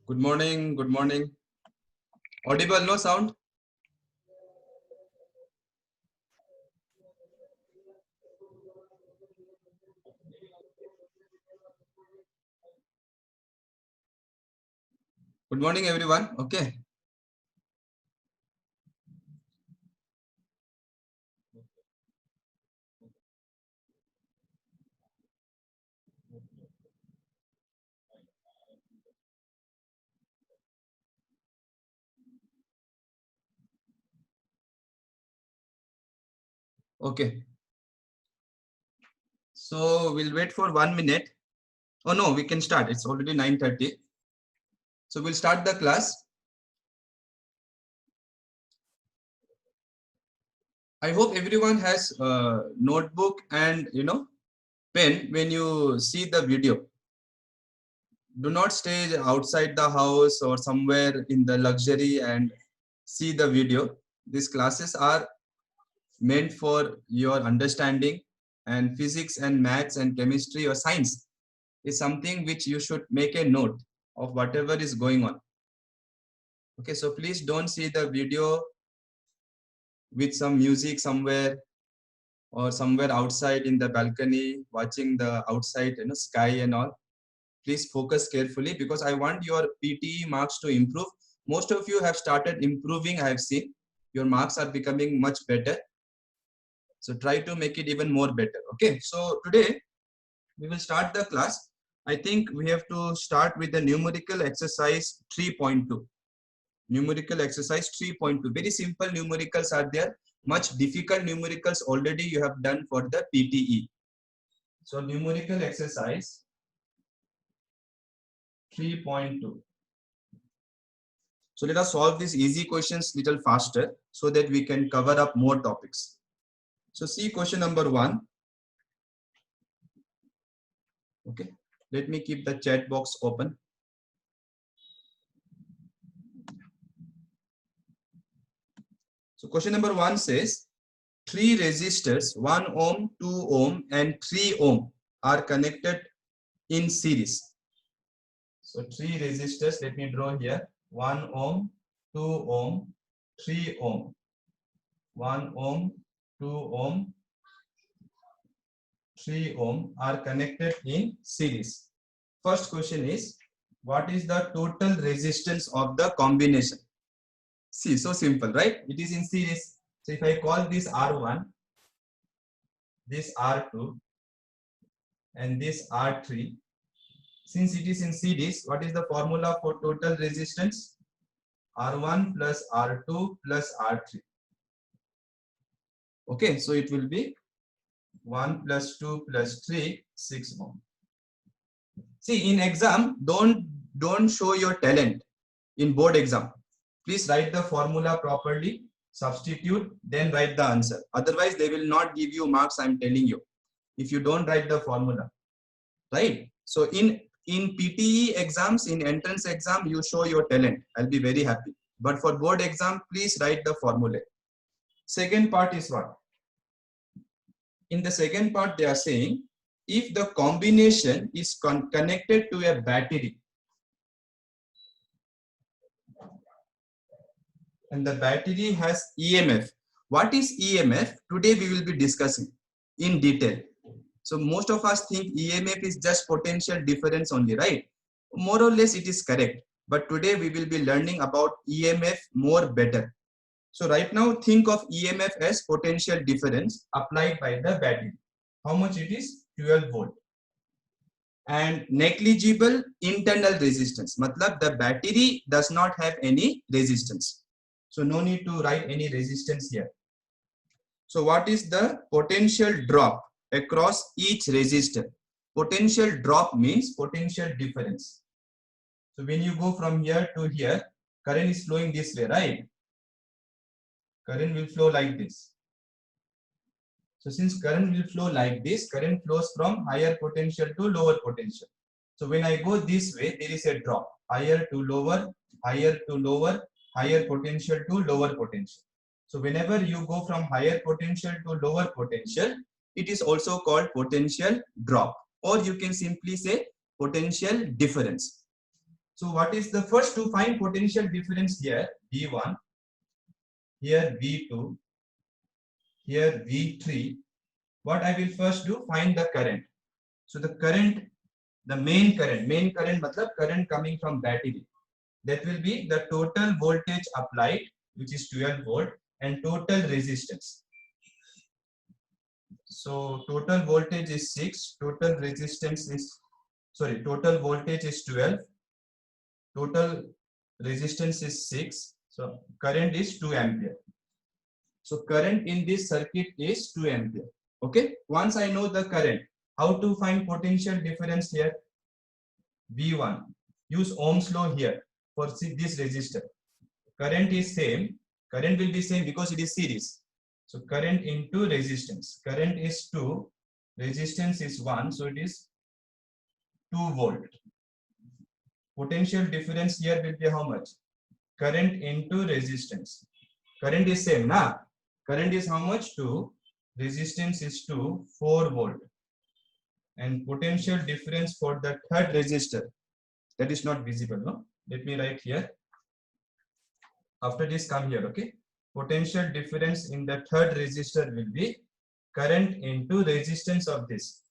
Good morning. Good morning. Audible, no sound? Good morning, everyone. Okay. Okay. So we'll wait for 1 minute. Oh no, we can start. It's already 9:30. So we'll start the class. I hope everyone has a notebook and pen when you see the video. Do not stay outside the house or somewhere in the luxury and see the video. These classes are meant for your understanding, and physics and maths and chemistry or science is something which you should make a note of whatever is going on. Okay, so please don't see the video with some music somewhere or somewhere outside in the balcony watching the outside sky and all. Please focus carefully because I want your PTE marks to improve. Most of you have started improving. I have seen your marks are becoming much better. So try to make it even more better. Okay, so today we will start the class. I think we have to start with the numerical exercise 3.2. Numerical exercise 3.2. Very simple numericals are there. Much difficult numericals already you have done for the PTE. So numerical exercise 3.2. So let us solve these easy questions little faster so that we can cover up more topics. So see question number 1. Okay. Let me keep the chat box open. So question number 1 says, 3 resistors 1 ohm, 2 ohm and 3 ohm are connected in series. So 3 resistors, let me draw here, 1 ohm, 2 ohm, 3 ohm. 1 ohm, 2 ohm, 3 ohm are connected in series. First question is, what is the total resistance of the combination? See, so simple, right? It is in series. So if I call this R1, this R2, and this R3, since it is in series, what is the formula for total resistance? R1 plus R2 plus R3. Okay, so it will be 1 plus 2 plus 3, 6 ohm. See, in exam, don't show your talent in board exam. Please write the formula properly, substitute, then write the answer. Otherwise, they will not give you marks, I'm telling you, if you don't write the formula, right? So in PTE exams, in entrance exam, you show your talent. I'll be very happy. But for board exam, please write the formula. Second part is what? In the second part, they are saying, if the combination is connected to a battery, and the battery has EMF. What is EMF? Today we will be discussing in detail. So most of us think EMF is just potential difference only, right? More or less it is correct. But today we will be learning about EMF more better. So right now think of EMF as potential difference applied by the battery. How much it is? 12 volt. And negligible internal resistance. Matlab the battery does not have any resistance. So no need to write any resistance here. So what is the potential drop across each resistor? Potential drop means potential difference. So when you go from here to here, current is flowing this way, right? Current will flow like this. So since current will flow like this, current flows from higher potential to lower potential. So when I go this way, there is a drop. Higher to lower, higher to lower, higher potential to lower potential. So whenever you go from higher potential to lower potential, it is also called potential drop. Or you can simply say potential difference. So what is the first to find potential difference here? V1, here V2, here V3. What I will first do, find the current. So the current, the main current matlab current coming from battery. That will be the total voltage applied, which is 12 volt, and total resistance. So total voltage is 6, total resistance is, sorry, total voltage is 12, total resistance is 6. So current is 2 ampere. So current in this circuit is 2 ampere. Okay. Once I know the current, how to find potential difference here? V1. Use Ohm's law here for this resistor. Current is same. Current will be same because it is series. So current into resistance. Current is 2. Resistance is 1. So it is 2 volt. Potential difference here will be how much? Current into resistance. Current is same, na? Current is how much? 2. Resistance is 2, 4 volt. And potential difference for the third resistor, that is not visible, no? Let me write here. After this, come here, okay? Potential difference in the third resistor will be current into resistance of this.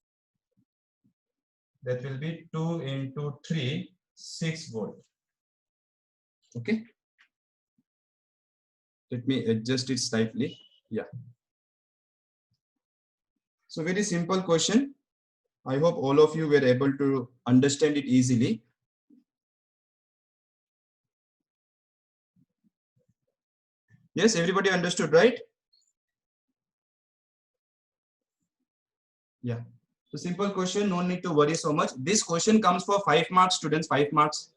That will be 2 into 3, 6 volt. Okay? Let me adjust it slightly. Yeah. So very simple question. I hope all of you were able to understand it easily. Yes, everybody understood, right? Yeah. So simple question, no need to worry so much. This question comes for 5 marks, students, 5 marks.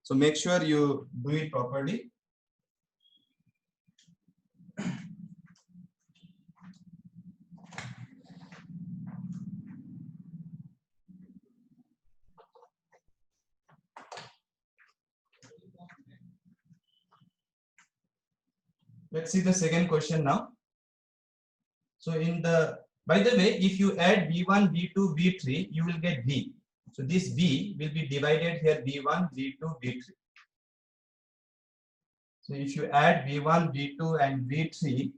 So make sure you do it properly. Let's see the second question now. So in the, by the way, if you add V1, V2, V3, you will get V. So this V will be divided here V1, V2, V3. So if you add V1, V2 and V3,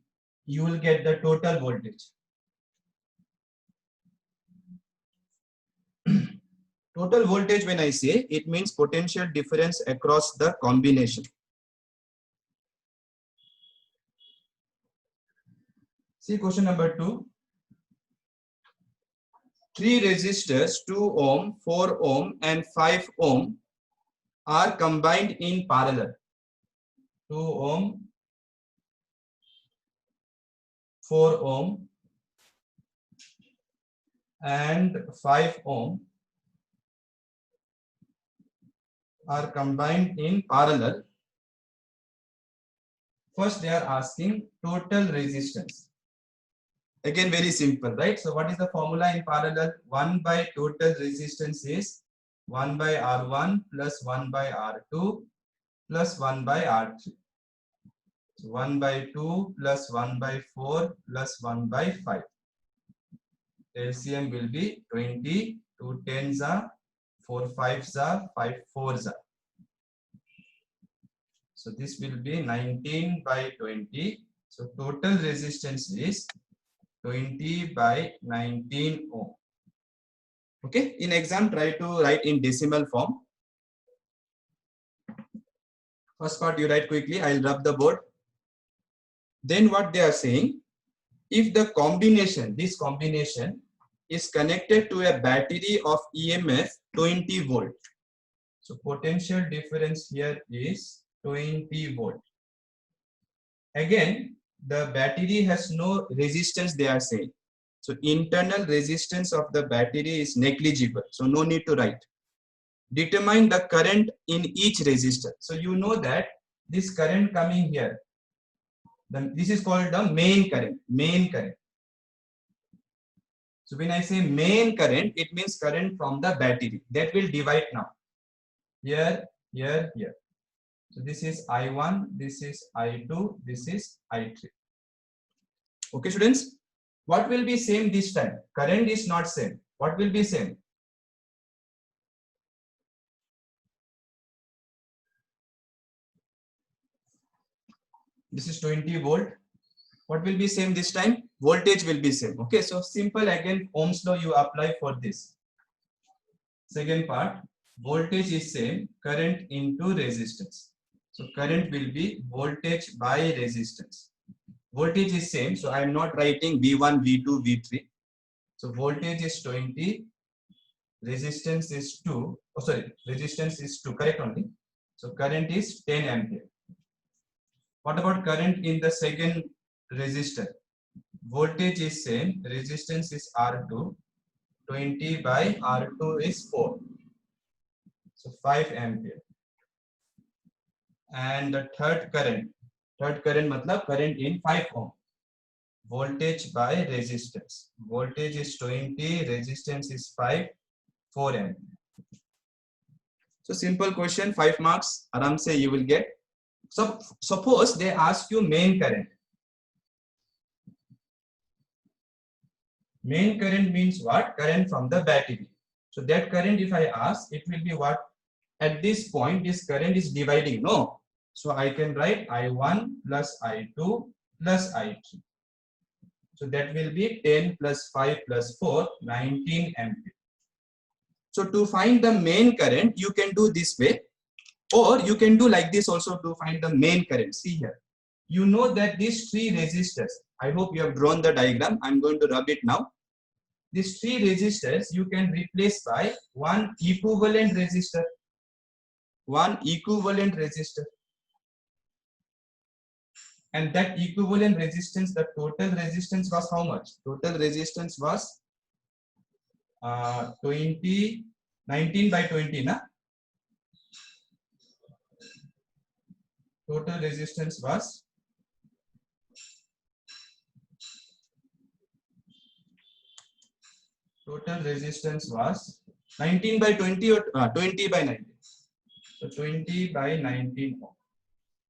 you will get the total voltage. Total voltage, when I say, it means potential difference across the combination. See question number 2. 3 resistors, 2 ohm, 4 ohm and 5 ohm are combined in parallel. 2 ohm, 4 ohm and 5 ohm are combined in parallel. First they are asking total resistance. Again very simple, right? So what is the formula in parallel? 1 by total resistance is 1 by R1 plus 1 by R2 plus 1 by R3. So 1 by 2 plus 1 by 4 plus 1 by 5. LCM will be 20, 2 10s are, 4 5s are, 5 4s are. So this will be 19 by 20. So total resistance is 20 by 19 ohm. Okay, in exam try to write in decimal form. First part you write quickly, I'll rub the board. Then what they are saying, if the combination, this combination is connected to a battery of EMF 20 volt. So potential difference here is 20 volt. Again, the battery has no resistance, they are saying. So internal resistance of the battery is negligible. So no need to write. Determine the current in each resistor. So you know that this current coming here, this is called the main current. Main current. So when I say main current, it means current from the battery. That will divide now. Here, here, here. So this is I1, this is I2, this is I3. Okay, students? What will be same this time? Current is not same. What will be same? This is 20 volt. What will be same this time? Voltage will be same. Okay, so simple again, Ohm's law you apply for this. Second part, voltage is same, current into resistance. So current will be voltage by resistance. Voltage is same, so I am not writing V1, V2, V3. So voltage is 20, resistance is 2. Oh, sorry, resistance is 2, correct only. So current is 10 ampere. What about current in the second resistor? Voltage is same, resistance is R2, 20 by R2 is 4. So 5 ampere. And the third current matlab current in 5 ohm. Voltage by resistance. Voltage is 20, resistance is 5, 4 ampere. So simple question, 5 marks. Aram se you will get. So suppose they ask you main current. Main current means what? Current from the battery. So that current, if I ask, it will be what? At this point, this current is dividing. No. So I can write I1 plus I2 plus I3. So that will be 10 plus 5 plus 4, 19 ampere. So to find the main current, you can do this way. Or you can do like this also to find the main current. See here. You know that these 3 resistors, I hope you have drawn the diagram. I'm going to rub it now. These 3 resistors you can replace by one equivalent resistor. One equivalent resistor. And that equivalent resistance, the total resistance was how much? Total resistance was 19 by 20, na? Total resistance was 19 by 20 or 20 by 19. So 20 by 19 ohm.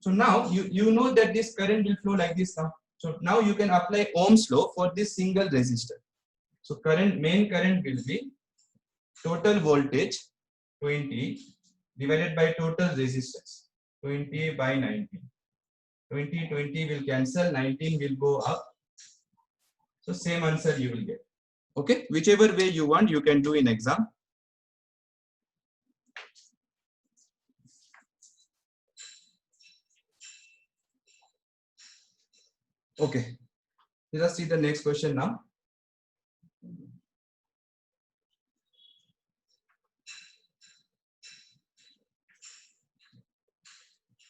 So now you know that this current will flow like this now. So now you can apply Ohm's law for this single resistor. So main current will be total voltage 20 divided by total resistance 20 by 19. 20 will cancel, 19 will go up. So same answer you will get. Okay, whichever way you want, you can do in exam. Okay, let us see the next question now.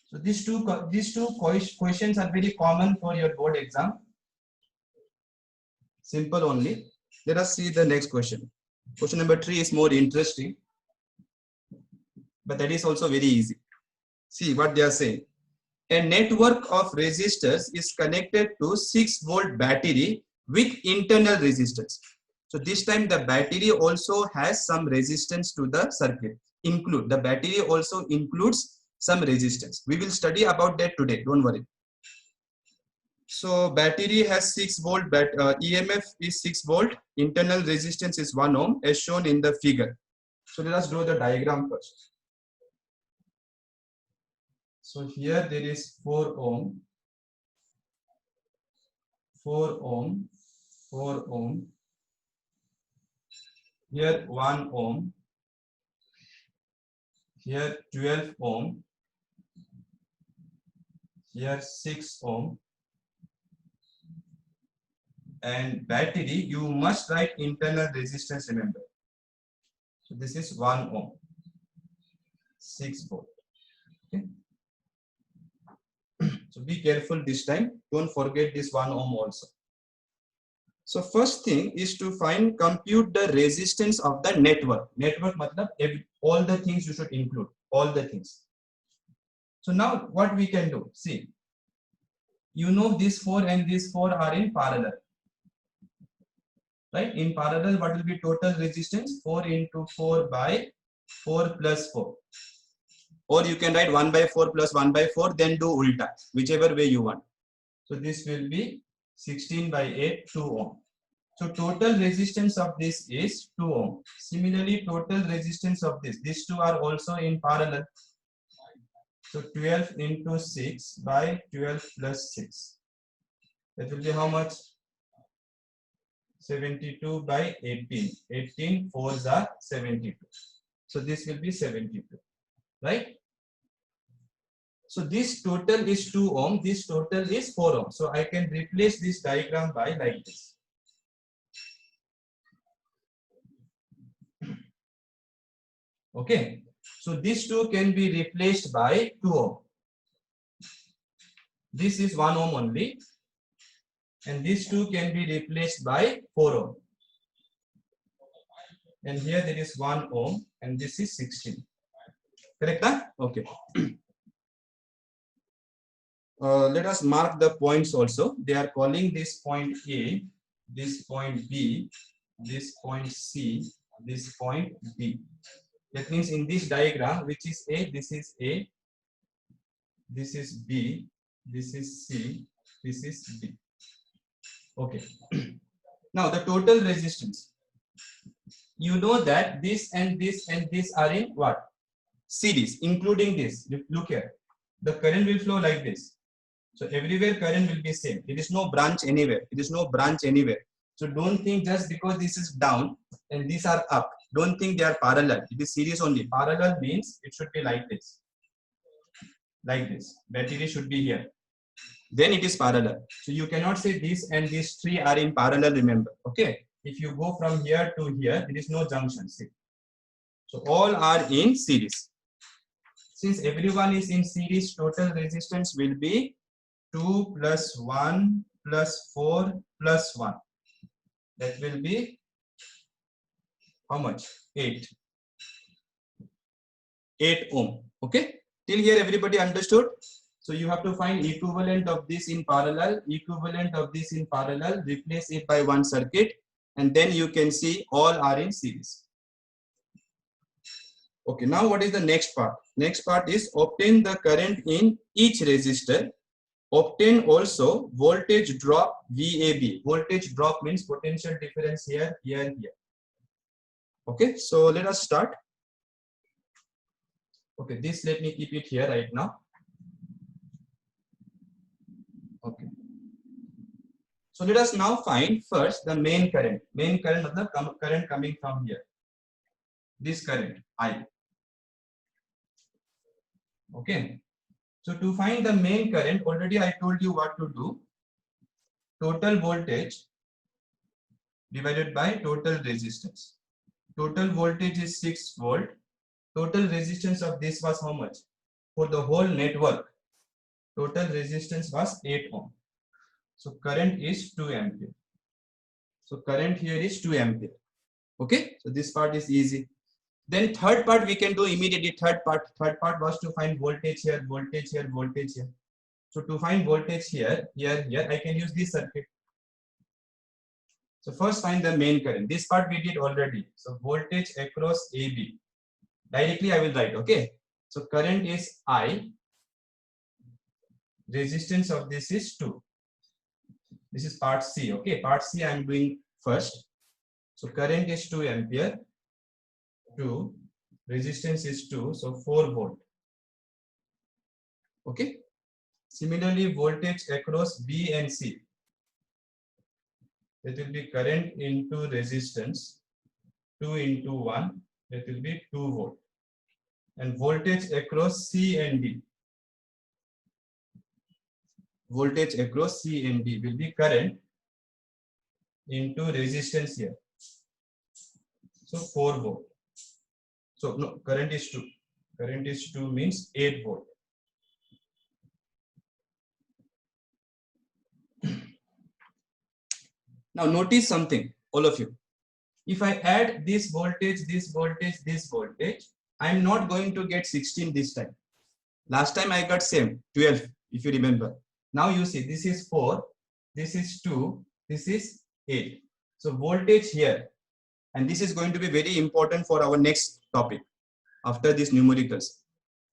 So these two questions are very common for your board exam. Simple only. Let us see the next question. Question number 3 is more interesting, but that is also very easy. See what they are saying. A network of resistors is connected to 6-volt battery with internal resistance. So this time the battery also has some resistance to the circuit. The battery also includes some resistance. We will study about that today. Don't worry. So battery has 6 volt, EMF is 6 volt, internal resistance is 1 ohm as shown in the figure. So let us draw the diagram first. So here there is 4 ohm, 4 ohm, 4 ohm. Here 1 ohm. Here 12 ohm. Here 6 ohm. And battery, you must write internal resistance, remember. So this is 1 ohm, 6 volt. Okay. So be careful this time. Don't forget this 1 ohm also. So first thing is to compute the resistance of the network. Network matlab all the things you should include, all the things. So now what we can do, see, you know these 4 and these 4 are in parallel. Right? In parallel, what will be total resistance? 4 into 4 by 4 plus 4. Or you can write 1 by 4 plus 1 by 4, then do ulta, whichever way you want. So this will be 16 by 8, 2 ohm. So total resistance of this is 2 ohm. Similarly, total resistance of this, these two are also in parallel. So 12 into 6 by 12 plus 6. That will be how much? 72 by 18. 18 fours are 72. So this will be 72, right? So this total is 2 ohm. This total is 4 ohm. So I can replace this diagram by like this. Okay. So these two can be replaced by 2 ohm. This is 1 ohm only. And these two can be replaced by 4 ohm. And here there is 1 ohm and this is 16. Correct? Huh? Okay. Let us mark the points also. They are calling this point A, this point B, this point C, this point D. That means in this diagram, which is A, this is A, this is B, this is C, this is D. Okay. Now the total resistance. You know that this and this and this are in what? Series, including this. Look here. The current will flow like this. So everywhere current will be same. It is no branch anywhere. It is no branch anywhere. So don't think just because this is down and these are up. Don't think they are parallel. It is series only. Parallel means it should be like this. Like this. Battery should be here. Then it is parallel. So you cannot say this and these three are in parallel, remember. Okay. If you go from here to here, there is no junction. See. So all are in series. Since everyone is in series, total resistance will be 2 plus 1 plus 4 plus 1. That will be how much? 8. 8 ohm. Okay. Till here everybody understood? So you have to find equivalent of this in parallel, equivalent of this in parallel, replace it by one circuit, and then you can see all are in series. Okay, now what is the next part? Next part is obtain the current in each resistor. Obtain also voltage drop VAB. Voltage drop means potential difference here, here, here. Okay, so let us start. Okay, this let me keep it here right now. Okay. So let us now find first the main current. Main current is the current coming from here. This current I. Okay. So to find the main current, already I told you what to do. Total voltage divided by total resistance. Total voltage is 6 volt. Total resistance of this was how much? For the whole network, total resistance was 8 ohm. So current is 2 ampere. So current here is 2 ampere. Okay, so this part is easy. Then third part we can do immediately. Third part was to find voltage here, voltage here, voltage here. So to find voltage here, here, here, I can use this circuit. So first find the main current. This part we did already. So voltage across AB. Directly I will write, okay. So current is I. Resistance of this is 2. This is part C, okay. Part C I am doing first. So current is 2 ampere. 2. Resistance is 2, so 4 volt. Okay. Similarly, voltage across B and C. That will be current into resistance. 2 into 1. That will be 2 volt. And voltage across C and D. Voltage across C and D will be current into resistance here. So 4 volt. So no, current is 2. Current is 2 means 8 volt. Now notice something, all of you. If I add this voltage, this voltage, this voltage, I am not going to get 16 this time. Last time I got same, 12, if you remember. Now you see, this is 4, this is 2, this is 8. So voltage here, and this is going to be very important for our next topic after these numericals.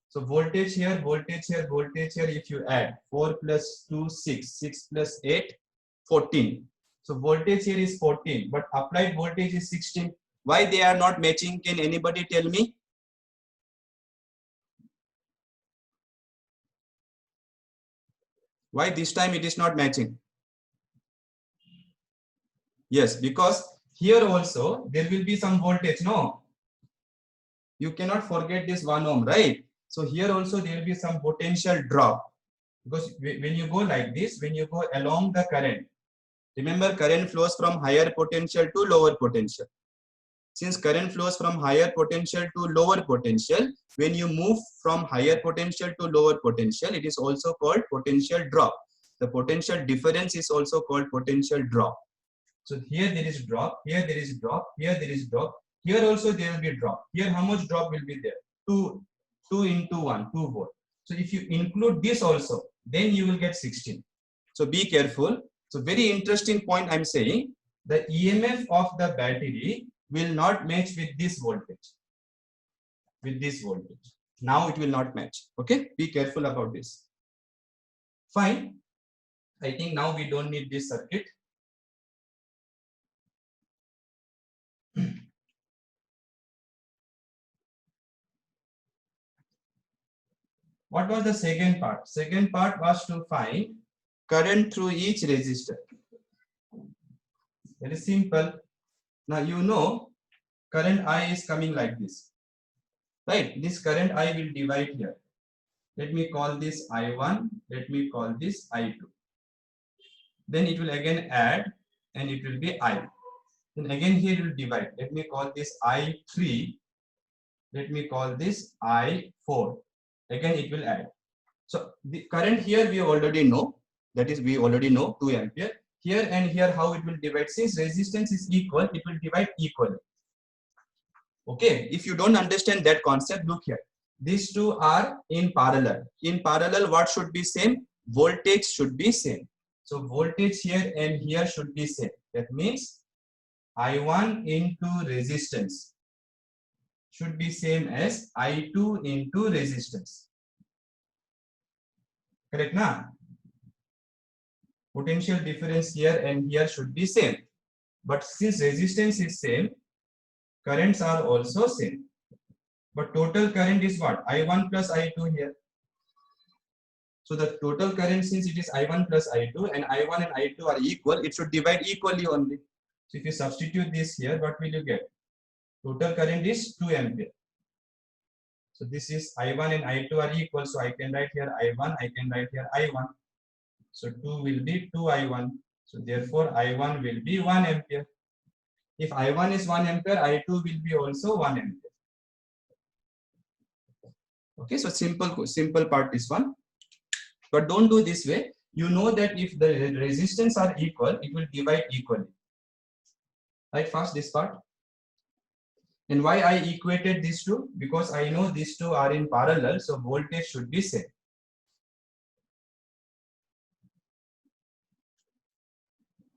So voltage here, voltage here, voltage here, if you add 4 plus 2, 6, 6 plus 8, 14. So voltage here is 14, but applied voltage is 16. Why they are not matching? Can anybody tell me? Why this time it is not matching? Yes, because here also there will be some voltage, no? You cannot forget this 1 ohm, right? So here also there will be some potential drop, because when you go like this, when you go along the current, remember current flows from higher potential to lower potential. Since current flows from higher potential to lower potential, when you move from higher potential to lower potential, it is also called potential drop. The potential difference is also called potential drop. So here there is drop, here there is drop, here there is drop, here also there will be drop. Here how much drop will be there? 2 into 1, 2 volt. So if you include this also, then you will get 16. So be careful. So very interesting point I'm saying, the EMF of the battery will not match with this voltage. With this voltage. Now it will not match. Okay, be careful about this. Fine. I think now we don't need this circuit. What was the second part? Second part was to find current through each resistor. Very simple. Now you know current I is coming like this. Right? This current I will divide here. Let me call this I1. Let me call this I2. Then it will again add and it will be I. Then again here it will divide. Let me call this I3. Let me call this I4. Again it will add. So the current here we already know, that is we already know 2 ampere. Here and here how it will divide, since resistance is equal, it will divide equally. Okay, if you don't understand that concept, look here. These two are in parallel. In parallel, what should be same? Voltage should be same. So voltage here and here should be same. That means I1 into resistance should be same as I2 into resistance. Correct na? Potential difference here and here should be same. But since resistance is same, currents are also same. But total current is what? I1 plus I2 here. So the total current, since it is I1 plus I2 and I1 and I2 are equal, it should divide equally only. So if you substitute this here, what will you get? Total current is 2 ampere. So this is I1 and I2 are equal. So I can write here I1, I can write here I1. So 2 will be 2 I1. So therefore I1 will be 1 ampere. If I1 is 1 ampere, I2 will be also 1 ampere. Okay, so simple part is one. But don't do this way. You know that if the resistance are equal, it will divide equally. Right, first this part. And why I equated these two? Because I know these two are in parallel, so voltage should be same.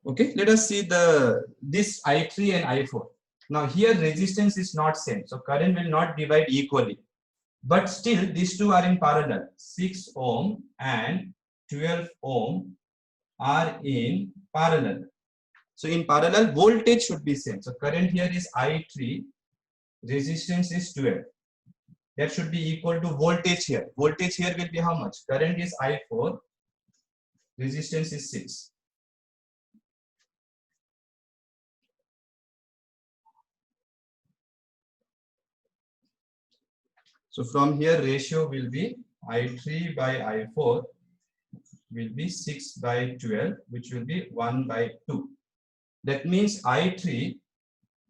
Okay, let us see this I3 and I4. Now here resistance is not same, so current will not divide equally. But still these two are in parallel. 6 ohm and 12 ohm are in parallel. So in parallel, voltage should be same. So current here is I3, resistance is 12. That should be equal to voltage here. Voltage here will be how much? Current is I4, resistance is 6. So from here ratio will be I3 by I4 will be 6 by 12, which will be 1 by 2. That means I3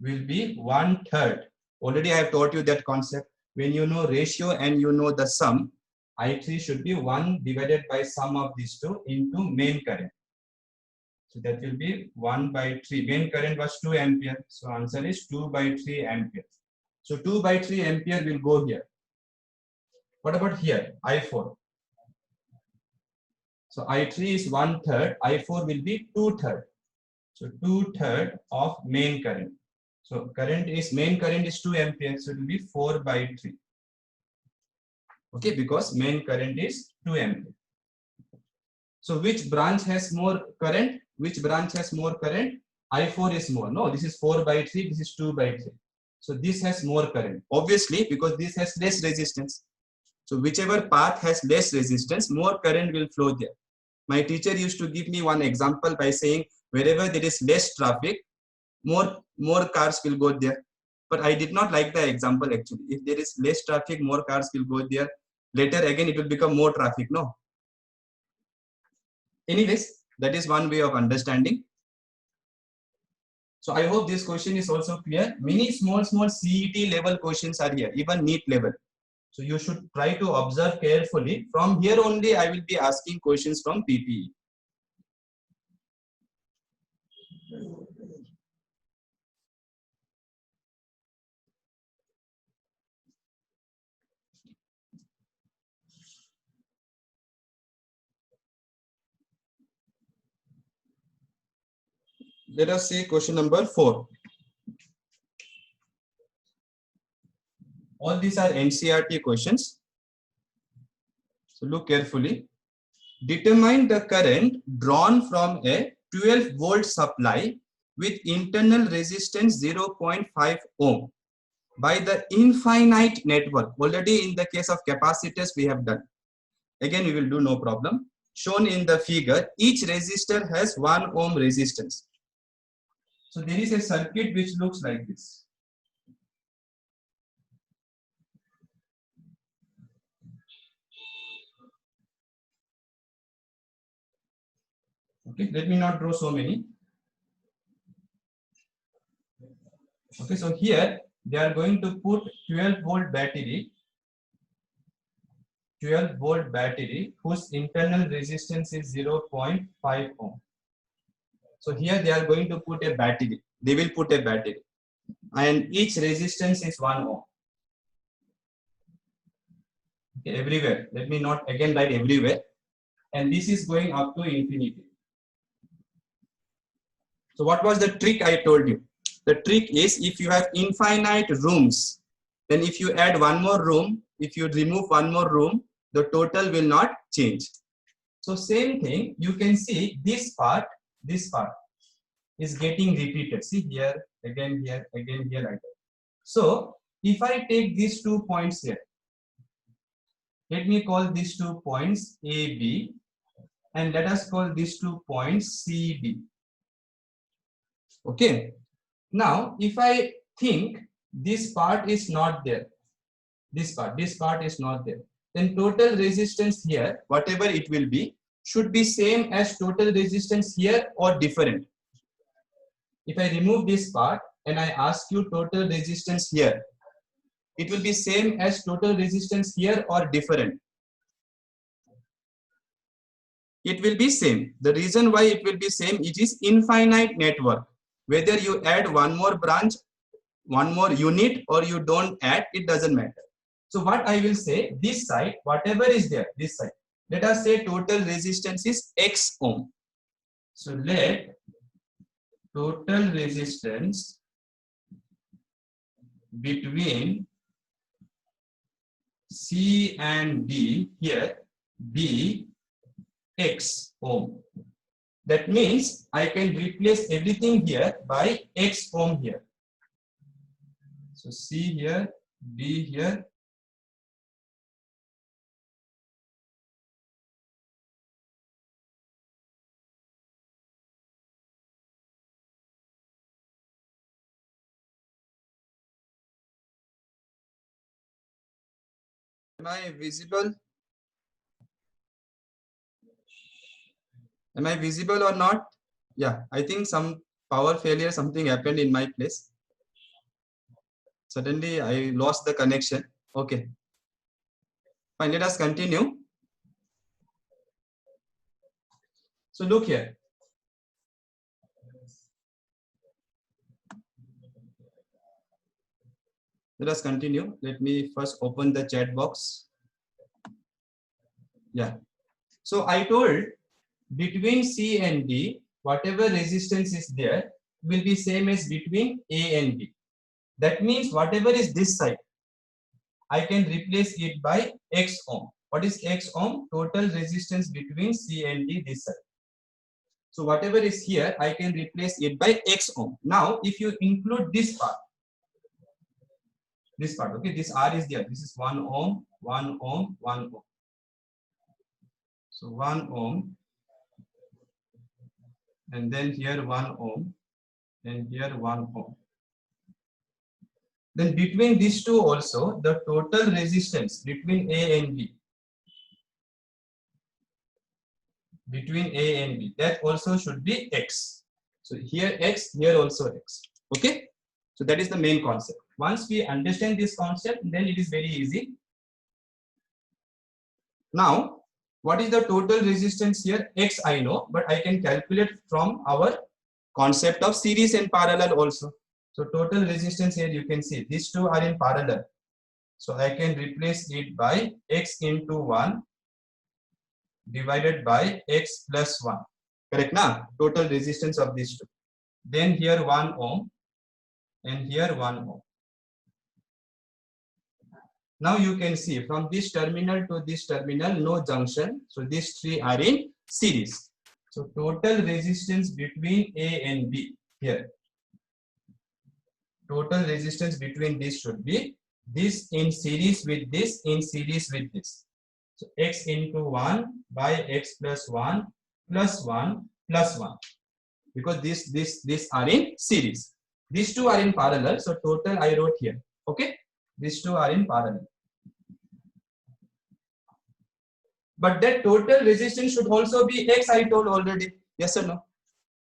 will be 1/3. Already I have taught you that concept. When you know ratio and you know the sum, I3 should be 1 divided by sum of these two into main current. So that will be 1 by 3. Main current was 2 ampere. So answer is 2 by 3 ampere. So 2 by 3 ampere will go here. What about here? I4. So I3 is 1/3. I4 will be 2/3. So 2/3 of main current. So main current is 2 ampere. So it will be 4 by 3. Okay, because main current is 2 ampere. So which branch has more current? Which branch has more current? I4 is more. No, this is 4 by 3. This is 2 by 3. So this has more current. Obviously, because this has less resistance. So whichever path has less resistance, more current will flow there. My teacher used to give me one example by saying wherever there is less traffic, more cars will go there. But I did not like the example actually. If there is less traffic, more cars will go there. Later again, it will become more traffic, no? Anyways, that is one way of understanding. So I hope this question is also clear. Many small CET level questions are here, even NEET level. So you should try to observe carefully. From here only, I will be asking questions from PPE. Let us see question number 4. All these are NCERT questions. So look carefully. Determine the current drawn from a 12-volt supply with internal resistance 0.5 ohm by the infinite network. Already in the case of capacitors we have done. Again we will do no problem. Shown in the figure, each resistor has 1 ohm resistance. So there is a circuit which looks like this. Okay, let me not draw so many. Okay, so here they are going to put 12-volt battery, 12-volt battery whose internal resistance is 0.5 ohm. So here they are going to put a battery. They will put a battery, and each resistance is 1 ohm. Okay, everywhere. Let me not again write everywhere. And this is going up to infinity. So what was the trick I told you? The trick is if you have infinite rooms, then if you add one more room, if you remove one more room, the total will not change. So same thing, you can see this part is getting repeated. See here, again here, again here, like that. So if I take these 2 points here, let me call these 2 points A, B, and let us call these 2 points C, D. Okay. Now, if I think this part is not there, this part is not there, then total resistance here, whatever it will be, should be same as total resistance here or different. If I remove this part and I ask you total resistance here, it will be same as total resistance here or different. It will be same. The reason why it will be same, it is infinite network. Whether you add one more branch, one more unit, or you don't add, it doesn't matter. So what I will say, this side, whatever is there, this side, let us say total resistance is X ohm. So let total resistance between C and D here be X ohm. That means I can replace everything here by X ohm here. So C here, D here. Am I visible? Am I visible or not? Yeah, I think some power failure, something happened in my place. Suddenly I lost the connection. Okay. Fine, let us continue. So look here. Let us continue. Let me first open the chat box. Yeah. So I told between C and D, whatever resistance is there will be same as between A and B. That means whatever is this side, I can replace it by X ohm. What is X ohm? Total resistance between C and D this side. So whatever is here, I can replace it by X ohm. Now, if you include this part, okay, this R is there. This is 1 ohm, 1 ohm, 1 ohm. So 1 ohm, and then here 1 ohm, and here 1 ohm. Then between these two also, the total resistance between A and B, that also should be X. So here X, here also X. Okay. So that is the main concept. Once we understand this concept, then it is very easy. Now, what is the total resistance here? X I know, but I can calculate from our concept of series and parallel also. So total resistance here you can see these two are in parallel. So I can replace it by X into 1 divided by X plus 1. Correct now? Total resistance of these two. Then here 1 ohm and here 1 ohm. Now you can see from this terminal to this terminal, no junction. So these three are in series. So total resistance between A and B here. Total resistance between these should be this in series with this, in series with this. So X into 1 by X plus 1 plus 1 plus 1. Because these are in series. These two are in parallel. So total I wrote here. Okay. These two are in parallel. But that total resistance should also be X, I told already. Yes or no?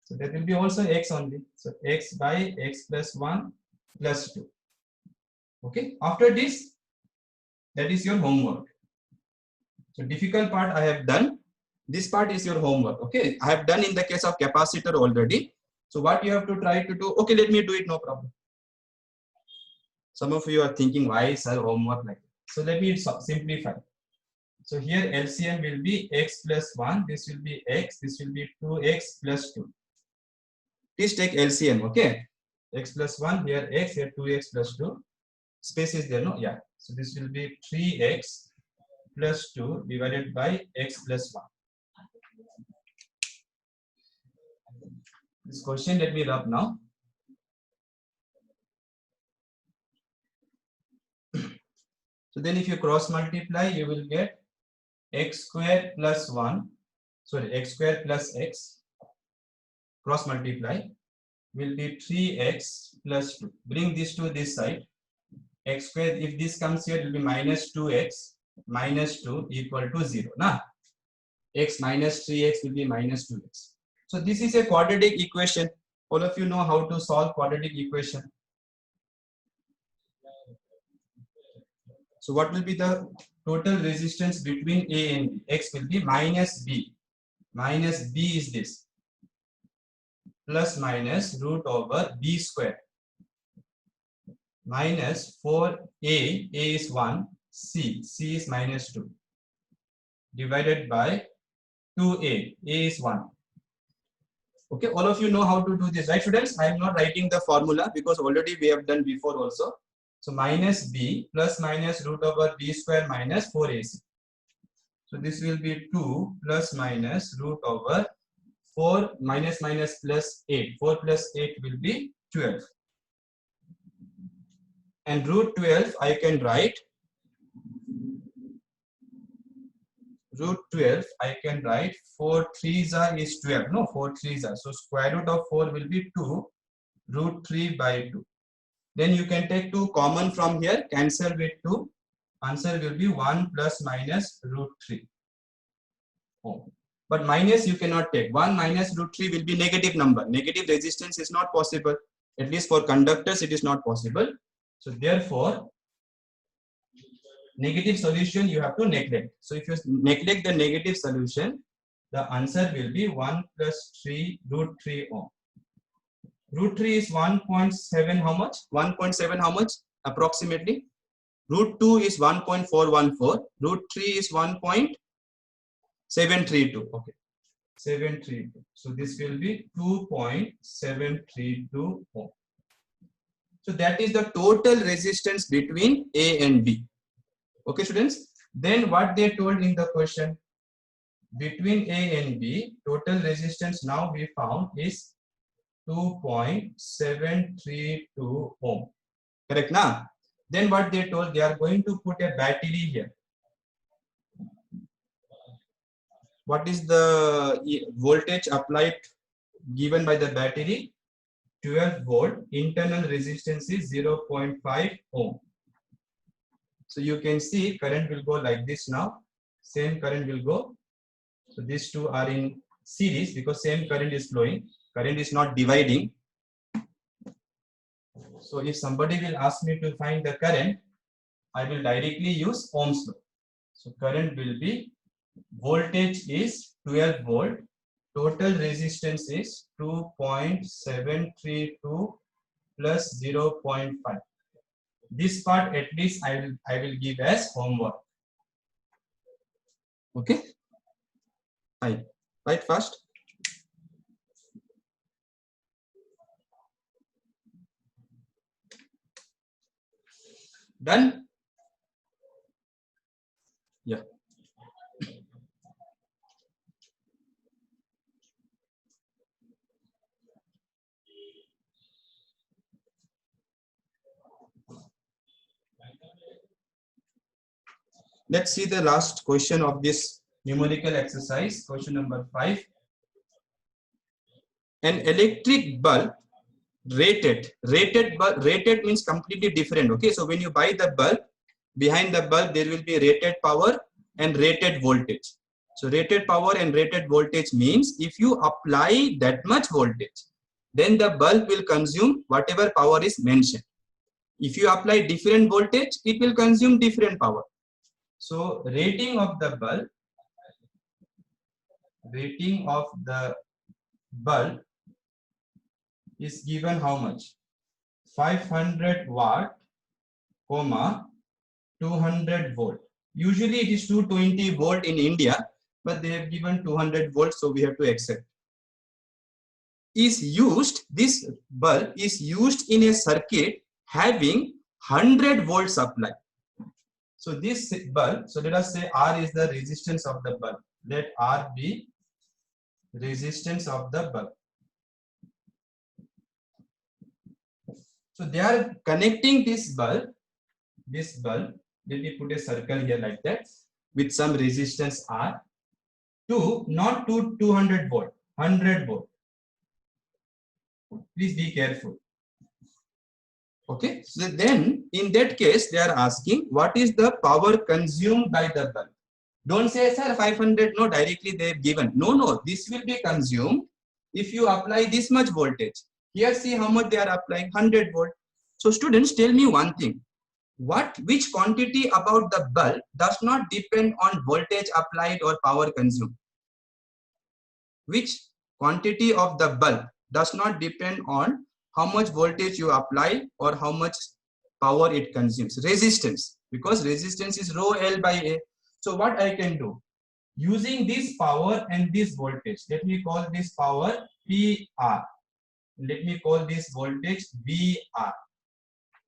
So that will be also X only. So X by X plus 1 plus 2. Okay. After this, that is your homework. So difficult part I have done. This part is your homework. Okay. I have done in the case of capacitor already. So what you have to try to do, okay, let me do it, no problem. Some of you are thinking, why sir homework like that? So let me simplify. So here LCM will be X plus 1, this will be X, this will be 2X plus 2. Please take LCM, okay? X plus 1, here X, here 2X plus 2. Space is there, no? Yeah. So this will be 3X plus 2 divided by X plus 1. This question, let me rub now. So then if you cross multiply, you will get X square plus 1, sorry, X square plus X, cross multiply, will be 3X plus 2. Bring this to this side. X square, if this comes here, it will be minus 2X minus 2 equal to 0. Nah? X minus 3X will be minus 2X. So this is a quadratic equation. All of you know how to solve quadratic equation. So what will be the total resistance between A and B? X will be minus B. Minus B is this. Plus minus root over B square. Minus 4A, A is 1, C is minus 2. Divided by 2A, A is 1. Okay, all of you know how to do this, right students? I am not writing the formula because already we have done before also. So minus B plus minus root over B square minus 4AC. So this will be 2 plus minus root over 4 minus minus plus 8. 4 plus 8 will be 12. And root 12 I can write, root 12 I can write 4 3s are is 12. No, 4 3s are. So square root of 4 will be 2 root 3 by 2. Then you can take 2 common from here, cancel with 2. Answer will be 1 plus minus root 3. Oh. But minus you cannot take. 1 minus root 3 will be negative number. Negative resistance is not possible. At least for conductors it is not possible. So therefore, negative solution you have to neglect. So if you neglect the negative solution, the answer will be 1 plus 3 root 3 ohm. Root 3 is 1.7 how much? 1.7 how much approximately? Root 2 is 1.414. Root 3 is 1.732. Okay. 732. So this will be 2.732 ohm. So that is the total resistance between A and B. Okay, students. Then what they told in the question, between A and B, total resistance now we found is 2.732 ohm. Correct now? Then what they told, they are going to put a battery here. What is the voltage applied given by the battery 12 volt, internal resistance is 0.5 ohm. So you can see current will go like this now. Same current will go. So these two are in series because same current is flowing. Current is not dividing. So if somebody will ask me to find the current, I will directly use Ohm's law. So current will be, voltage is 12 volt, total resistance is 2.732 plus 0.5. This part at least I will give as homework. Okay. Fine. Right, fast. Done. Yeah. Let's see the last question of this numerical exercise, question number 5. An electric bulb rated means completely different. Okay, so when you buy the bulb, behind the bulb there will be rated power and rated voltage. So rated power and rated voltage means if you apply that much voltage, then the bulb will consume whatever power is mentioned. If you apply different voltage, it will consume different power. So rating of the bulb is given how much? 500 watt, 200 volt. Usually it is 220 volt in India, but they have given 200 volts, so we have to accept. This bulb is used in a circuit having 100 volt supply. So this bulb, so let us say R is the resistance of the bulb. Let R be resistance of the bulb. So they are connecting this bulb, let me put a circle here like that, with some resistance R, to not to 200 volt, 100 volt. Please be careful. Okay, so then in that case they are asking what is the power consumed by the bulb. Don't say sir 500, no, directly they have given. No, this will be consumed if you apply this much voltage. Here see how much they are applying, 100 volt. So students, tell me one thing. Which quantity about the bulb does not depend on voltage applied or power consumed? Which quantity of the bulb does not depend on how much voltage you apply or how much power it consumes? Resistance, because resistance is rho L by A. So what I can do? Using this power and this voltage, let me call this power PR. Let me call this voltage VR.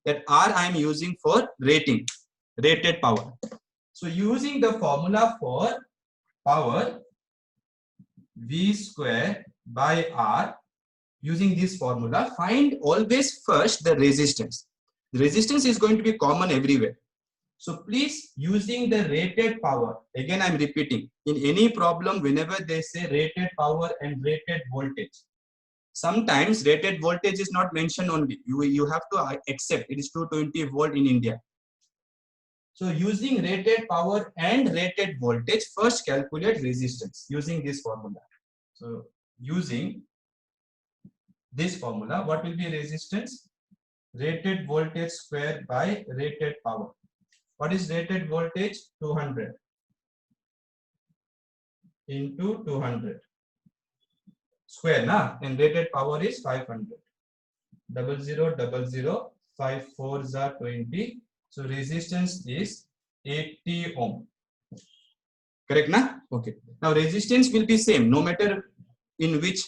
That R I am using for rated power. So using the formula for power, V square by R, using this formula, find always first the resistance. The resistance is going to be common everywhere. So please, using the rated power, again I am repeating, in any problem whenever they say rated power and rated voltage, sometimes rated voltage is not mentioned only. You have to accept it is 220 volt in India. So using rated power and rated voltage, first calculate resistance using this formula. So using this formula, what will be resistance? Rated voltage square by rated power. What is rated voltage? 200 into 200 square, na? And rated power is 500. 0000 5 4s are 20. So resistance is 80 ohm. Correct, na? Okay. Now resistance will be same no matter in which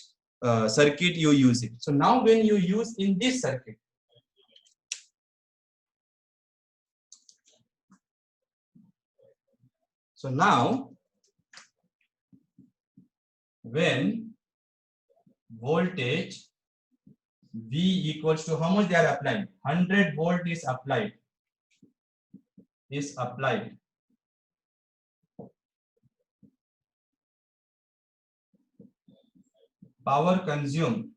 circuit you use it. So now when you use in this circuit, so now when voltage V equals to how much they are applying? 100 volt is applied. power consumed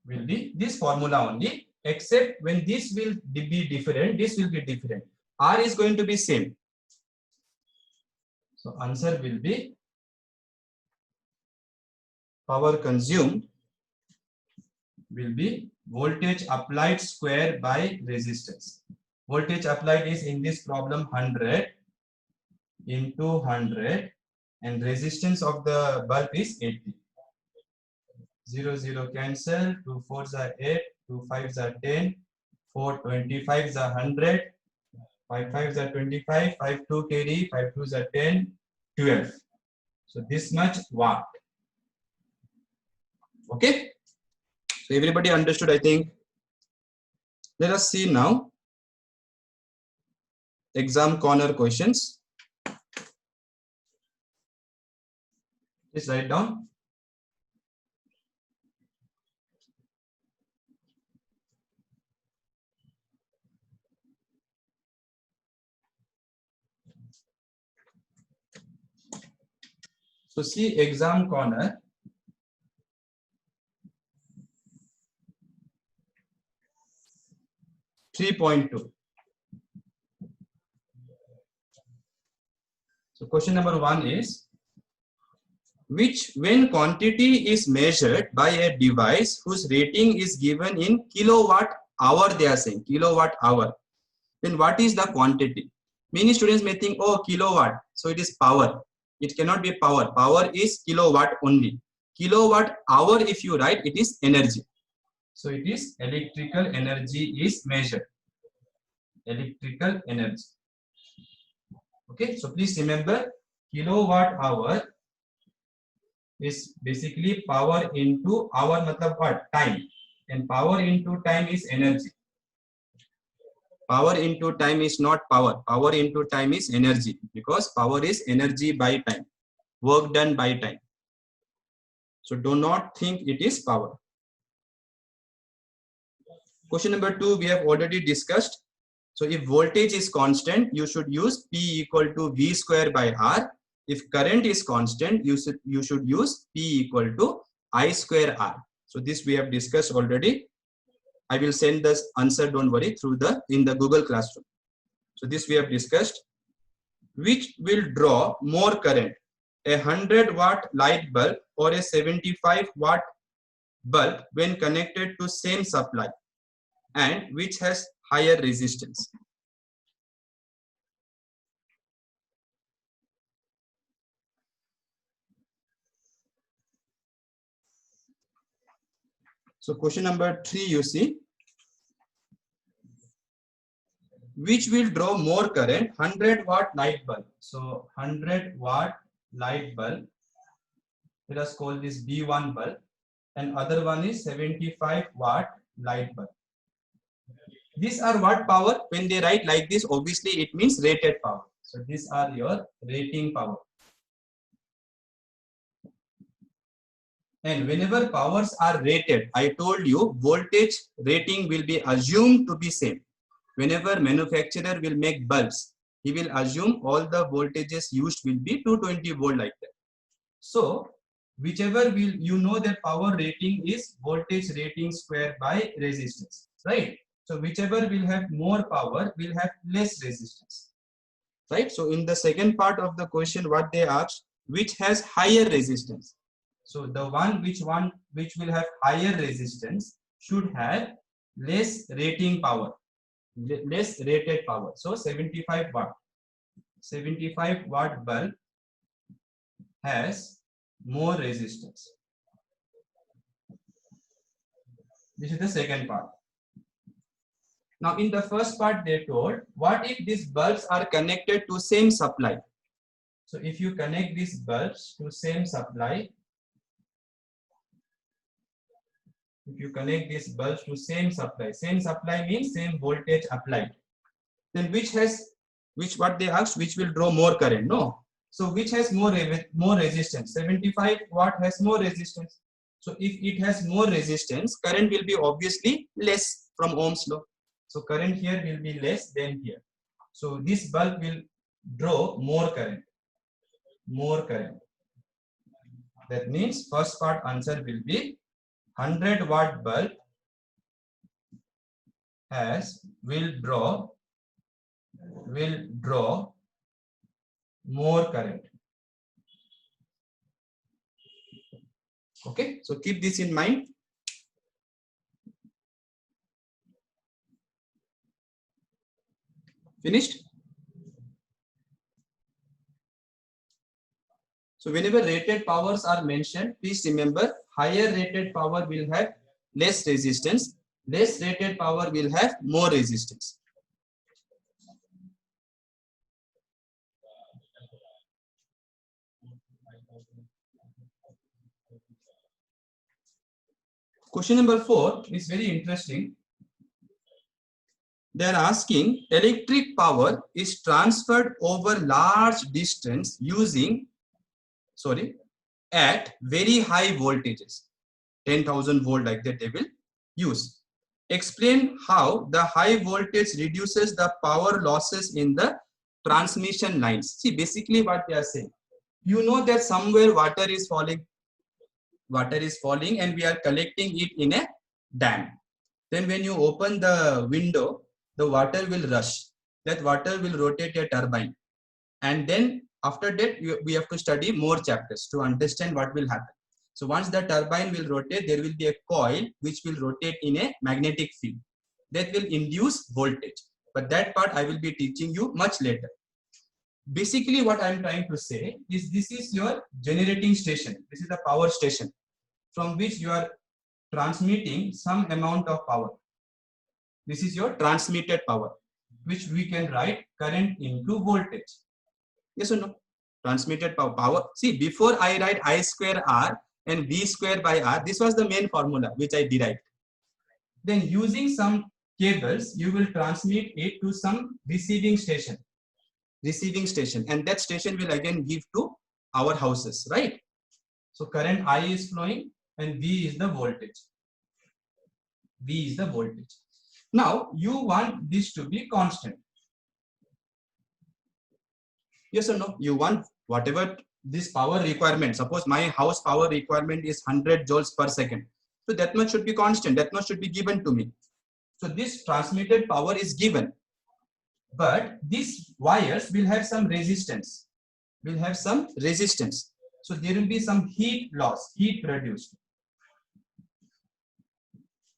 will be this formula only, except when this will be different, this will be different. R is going to be same. So answer will be power consumed will be voltage applied square by resistance. Voltage applied is in this problem 100 into 100 and resistance of the bulb is 80. 0 0 cancel, 2 4s are 8, 2 5s are 10, 4 25s are 100, 5 5s are 25, 5 2 carry, 5 2s are 10, 12. So this much watt. Okay. So everybody understood, I think. Let us see now exam corner questions. Please write down. So see exam corner. (3.2). So question number 1 is, which when quantity is measured by a device whose rating is given in kilowatt hour, they are saying kilowatt hour, then what is the quantity? Many students may think, oh, kilowatt, so it is power. It cannot be power. Power is kilowatt only. Kilowatt hour, if you write, it is energy. So it is electrical energy is measured. Electrical energy. Okay, so please remember, kilowatt hour is basically power into hour, matlab what? Time. And power into time is energy. Power into time is not power. Power into time is energy, because power is energy by time. Work done by time. So do not think it is power. Question number 2 we have already discussed. So if voltage is constant, you should use P equal to V square by R. If current is constant, you should use P equal to I square R. So this we have discussed already. I will send this answer, don't worry, through in the Google Classroom. So this we have discussed. Which will draw more current, a 100-watt light bulb or a 75-watt bulb when connected to same supply, and which has higher resistance? So question number 3, you see, which will draw more current, 100-watt light bulb. So 100-watt light bulb, let us call this B1 bulb, and other one is 75-watt light bulb. These are what power? When they write like this, obviously it means rated power. So these are your rating power. And whenever powers are rated, I told you voltage rating will be assumed to be same. Whenever manufacturer will make bulbs, he will assume all the voltages used will be 220 volt like that. So whichever will, you know that power rating is voltage rating square by resistance, right? So whichever will have more power will have less resistance, right? So in the second part of the question, what they asked, which has higher resistance? So the one which will have higher resistance should have less rating power, less rated power. So 75 watt. 75 watt bulb has more resistance. This is the second part. Now in the first part they told, what if these bulbs are connected to same supply? So if you connect these bulbs to same supply, same supply means same voltage applied, then what they asked, which will draw more current? No. So which has more resistance? 75 watt has more resistance. So if it has more resistance, current will be obviously less from Ohm's law. So current here will be less than here. So this bulb will draw more current. That means first part answer will be 100-watt bulb will draw more current. Okay, so keep this in mind. Finished? So whenever rated powers are mentioned, please remember higher rated power will have less resistance, less rated power will have more resistance. Question number 4 is very interesting. They are asking electric power is transferred over large distance using, at very high voltages, 10,000 volt like that they will use. Explain how the high voltage reduces the power losses in the transmission lines. See, basically what they are saying, you know that somewhere water is falling and we are collecting it in a dam. Then when you open the window, the water will rush. That water will rotate a turbine. And then after that, we have to study more chapters to understand what will happen. So once the turbine will rotate, there will be a coil which will rotate in a magnetic field. That will induce voltage. But that part I will be teaching you much later. Basically what I am trying to say is this is your generating station. This is the power station from which you are transmitting some amount of power. This is your transmitted power, which we can write current into voltage. Yes or no? Transmitted power. See, before I write I square R and V square by R, this was the main formula which I derived. Then using some cables, you will transmit it to some receiving station, and that station will again give to our houses, right? So current I is flowing and V is the voltage. Now you want this to be constant. Yes or no? You want whatever this power requirement. Suppose my house power requirement is 100 joules per second. So that much should be constant. That much should be given to me. So this transmitted power is given. But these wires will have some resistance. So there will be some heat loss, heat produced.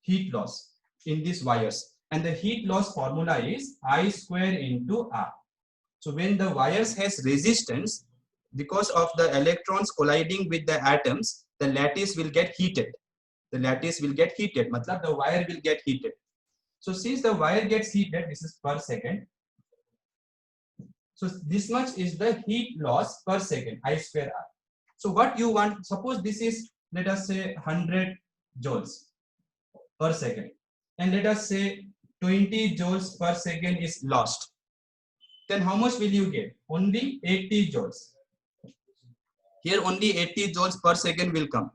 Heat loss in these wires. And the heat loss formula is I square into R. So when the wires has resistance, because of the electrons colliding with the atoms, the lattice will get heated. Matlab the wire will get heated. So since the wire gets heated, this is per second. So this much is the heat loss per second, I square R. So what you want, suppose this is, let us say 100 joules per second. And let us say 20 joules per second is lost. Then how much will you get? Only 80 joules. Here only 80 joules per second will come.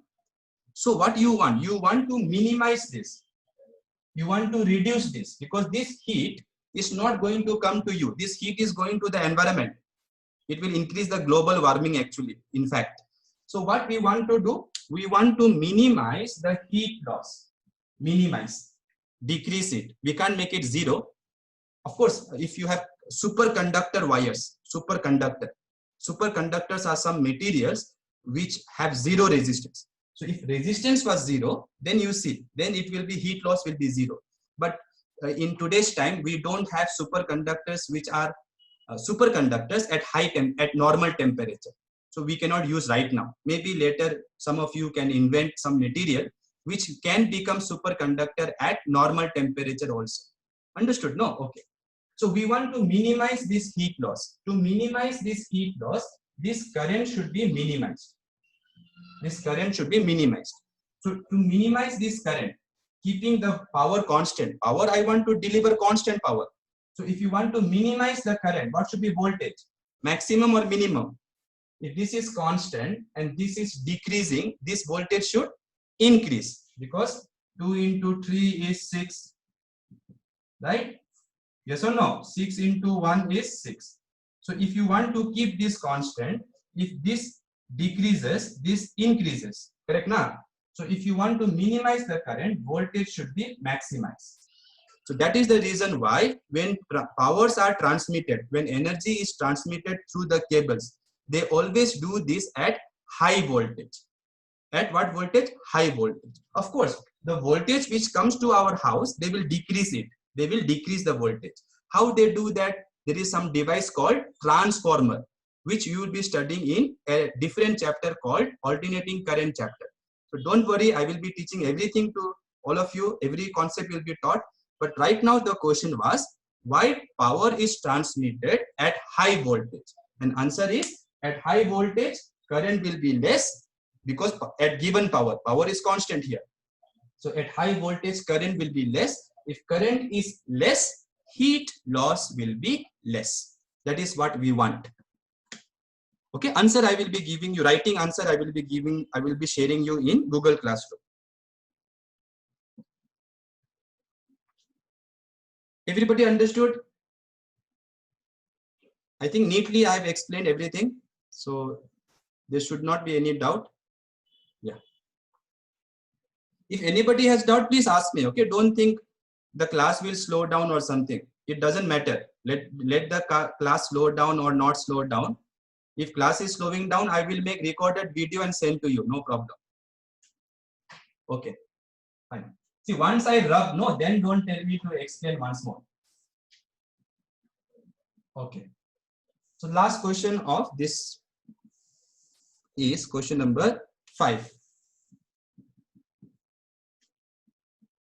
So what you want? You want to minimize this. You want to reduce this because this heat is not going to come to you. This heat is going to the environment. It will increase the global warming actually, in fact. So what we want to do? We want to minimize the heat loss. Decrease it. We can't make it zero. Of course, if you have superconductor wires, superconductors are some materials which have zero resistance. So if resistance was zero, then you see, then it will be heat loss will be zero. But in today's time, we don't have superconductors which are superconductors at normal temperature. So we cannot use right now. Maybe later some of you can invent some material which can become superconductor at normal temperature also. Understood? No? Okay. So we want to minimize this heat loss. To minimize this heat loss, this current should be minimized. So to minimize this current, keeping the power constant. Power, I want to deliver constant power. So if you want to minimize the current, what should be voltage? Maximum or minimum? If this is constant and this is decreasing, this voltage should increase because 2 into 3 is 6, right? Yes or no? 6 into 1 is 6. So if you want to keep this constant, if this decreases, this increases. Correct now? So if you want to minimize the current, voltage should be maximized. So that is the reason why when powers are transmitted, when energy is transmitted through the cables, they always do this at high voltage. At what voltage? High voltage. Of course, the voltage which comes to our house, they will decrease it. They will decrease the voltage. How they do that? There is some device called transformer, which you will be studying in a different chapter called alternating current chapter. So don't worry, I will be teaching everything to all of you. Every concept will be taught. But right now the question was, why power is transmitted at high voltage? And answer is, at high voltage, current will be less, because at given power is constant here. So at high voltage, current will be less. If current is less, heat loss will be less. That is what we want. Okay, answer I will be giving you, writing answer I will be sharing you in Google Classroom. Everybody understood? I think neatly I have explained everything. So there should not be any doubt. Yeah. If anybody has doubt, please ask me. Okay, don't think the class will slow down or something. It doesn't matter. Let the class slow down or not slow down. If class is slowing down, I will make recorded video and send to you. No problem. Okay, fine. See, once I rub, no, then don't tell me to explain once more. Okay. So last question of this is question number 5.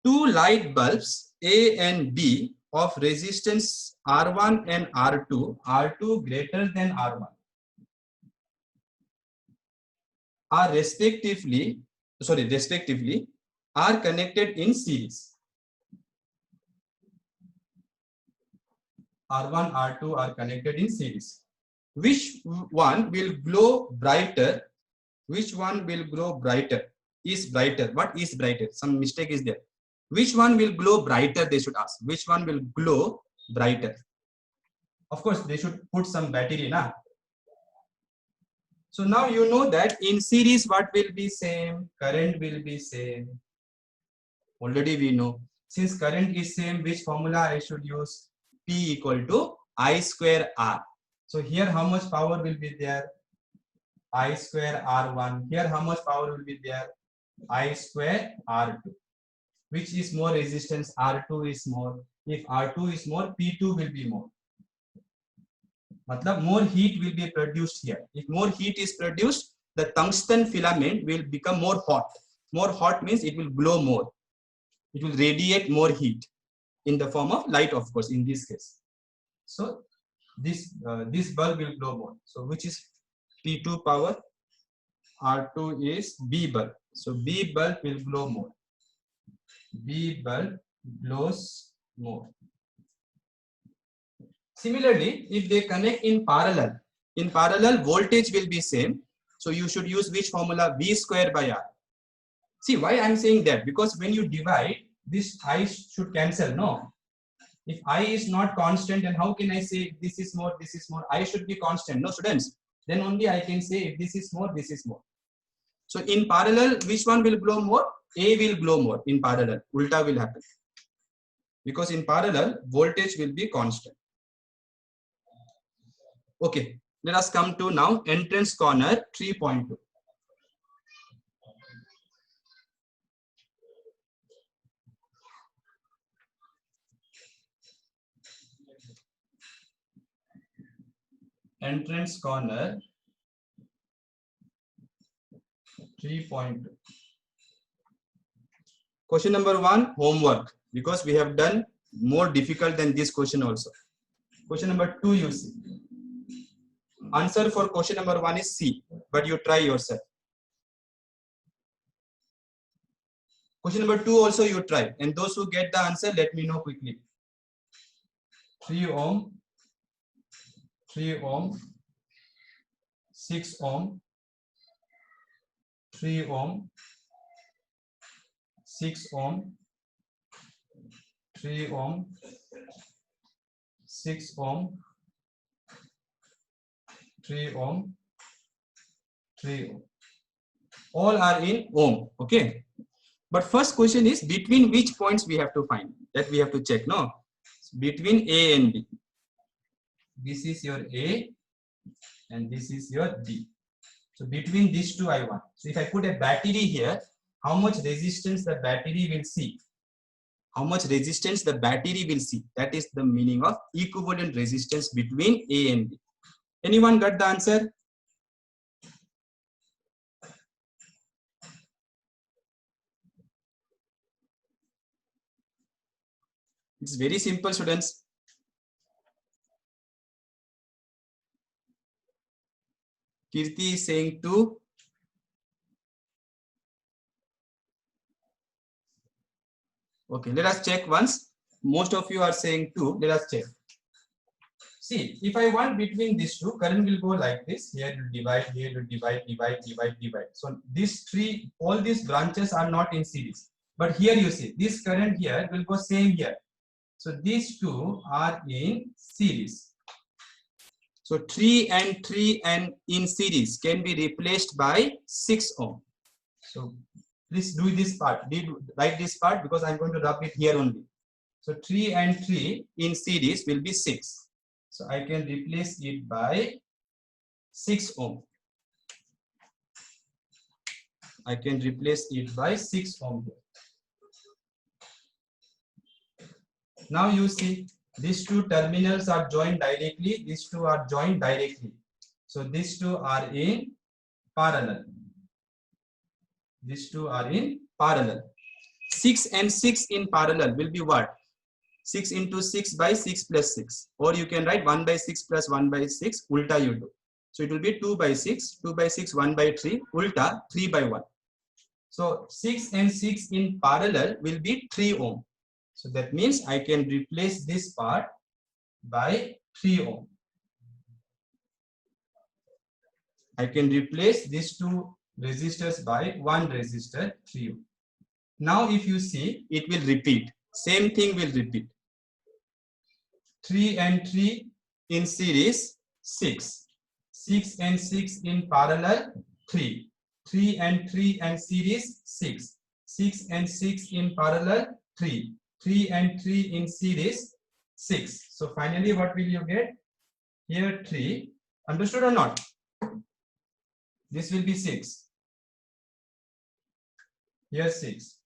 Two light bulbs A and B of resistance R1 and R2 greater than R1 are respectively are connected in series. R1, R2 are connected in series. Which one will glow brighter? Which one will glow brighter? Is brighter. What is brighter? Some mistake is there. Which one will glow brighter? They should ask. Which one will glow brighter? Of course, they should put some battery na. So now you know that in series what will be same? Current will be same. Already we know. Since current is same, which formula I should use? P equal to I square R. So here how much power will be there? I square R1. Here how much power will be there? I square R2. Which is more resistance? R2 is more. If R2 is more, P2 will be more. Matlab more heat will be produced here. If more heat is produced, the tungsten filament will become more hot. More hot means it will glow more. It will radiate more heat in the form of light, of course, in this case. So this bulb will glow more. So which is P2 power? R2 is B bulb. So B bulb will glow more. B bulb glows more. Similarly, if they connect in parallel voltage will be same. So you should use which formula? V square by R. See why I'm saying that? Because when you divide, this I should cancel. No. If I is not constant, then how can I say this is more, this is more? I should be constant. No, students. Then only I can say if this is more, this is more. So in parallel, which one will glow more? A will glow more in parallel. Ulta will happen. Because in parallel, voltage will be constant. Okay, let us come to now entrance corner 3.2. Entrance corner 3.2. Question number 1, homework, because we have done more difficult than this question also. Question number 2, you see. Answer for question number 1 is C, but you try yourself. Question number 2 also you try, and those who get the answer, let me know quickly. 3 ohm, 3 ohm, 6 ohm, 3 ohm, 6 ohm, 3 ohm, 6 ohm, 3 ohm, 3 ohm. All are in ohm. Okay. But first question is between which points we have to find, that we have to check. No, between A and B. This is your A and this is your B. So between these two I want. So if I put a battery here, how much resistance the battery will see? How much resistance the battery will see? That is the meaning of equivalent resistance between A and B. Anyone got the answer? It's very simple, students. Kirti is saying 2. Okay, let us check once. Most of you are saying 2. Let us check. See, if I want between these two, current will go like this. Here it will divide, here it will divide. So these three, all these branches are not in series. But here you see, this current here will go same here. So these two are in series. So 3 and in series can be replaced by 6 ohm. So please do this part. Write this part because I'm going to rub it here only. So 3 and 3 in series will be 6. So I can replace it by 6 ohm. I can replace it by 6 ohm here. Now you see these two terminals are joined directly. These two are joined directly. So these two are in parallel. These two are in parallel. 6 and 6 in parallel will be what? 6 into 6 by 6 plus 6. Or you can write 1 by 6 plus 1 by 6. Ulta you do. So it will be 2 by 6. 2 by 6, 1 by 3. Ulta 3 by 1. So 6 and 6 in parallel will be 3 ohm. So that means I can replace this part by 3 ohm. I can replace these two resistors by one resistor 3 ohm. Now if you see, it will repeat. Same thing will repeat. 3 and 3 in series 6. 6 and 6 in parallel 3. 3 and 3 and series 6. 6 and 6 in parallel 3. 3 and 3 in series 6. So finally what will you get? Here 3. Understood or not? This will be 6. Here 6.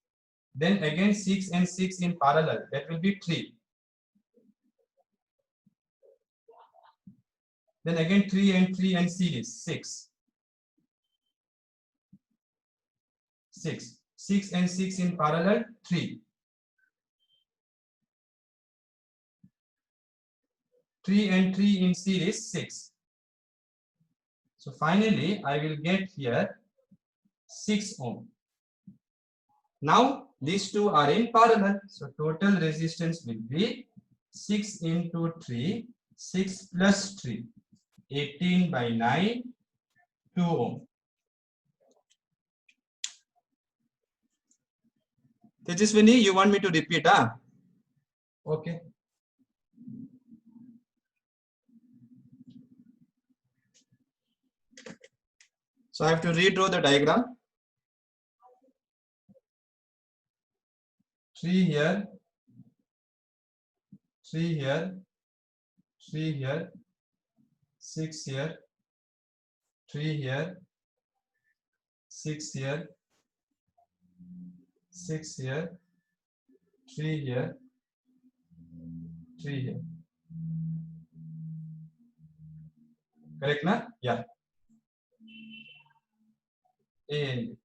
Then again 6 and 6 in parallel. That will be 3. Then again 3 and 3 and series 6. 6. 6 and 6 in parallel 3. 3 and 3 in series 6. So finally I will get here 6 ohm. Now these two are in parallel. So total resistance will be 6 into 3, 6 plus 3, 18 by 9, 2 ohm. Tejaswini, you want me to repeat? Okay. So I have to redraw the diagram. 3 here, 3 here, 3 here, 6 here, 3 here, 6 here, 6 here, 3 here, 3 here. Correct, na? Yeah. And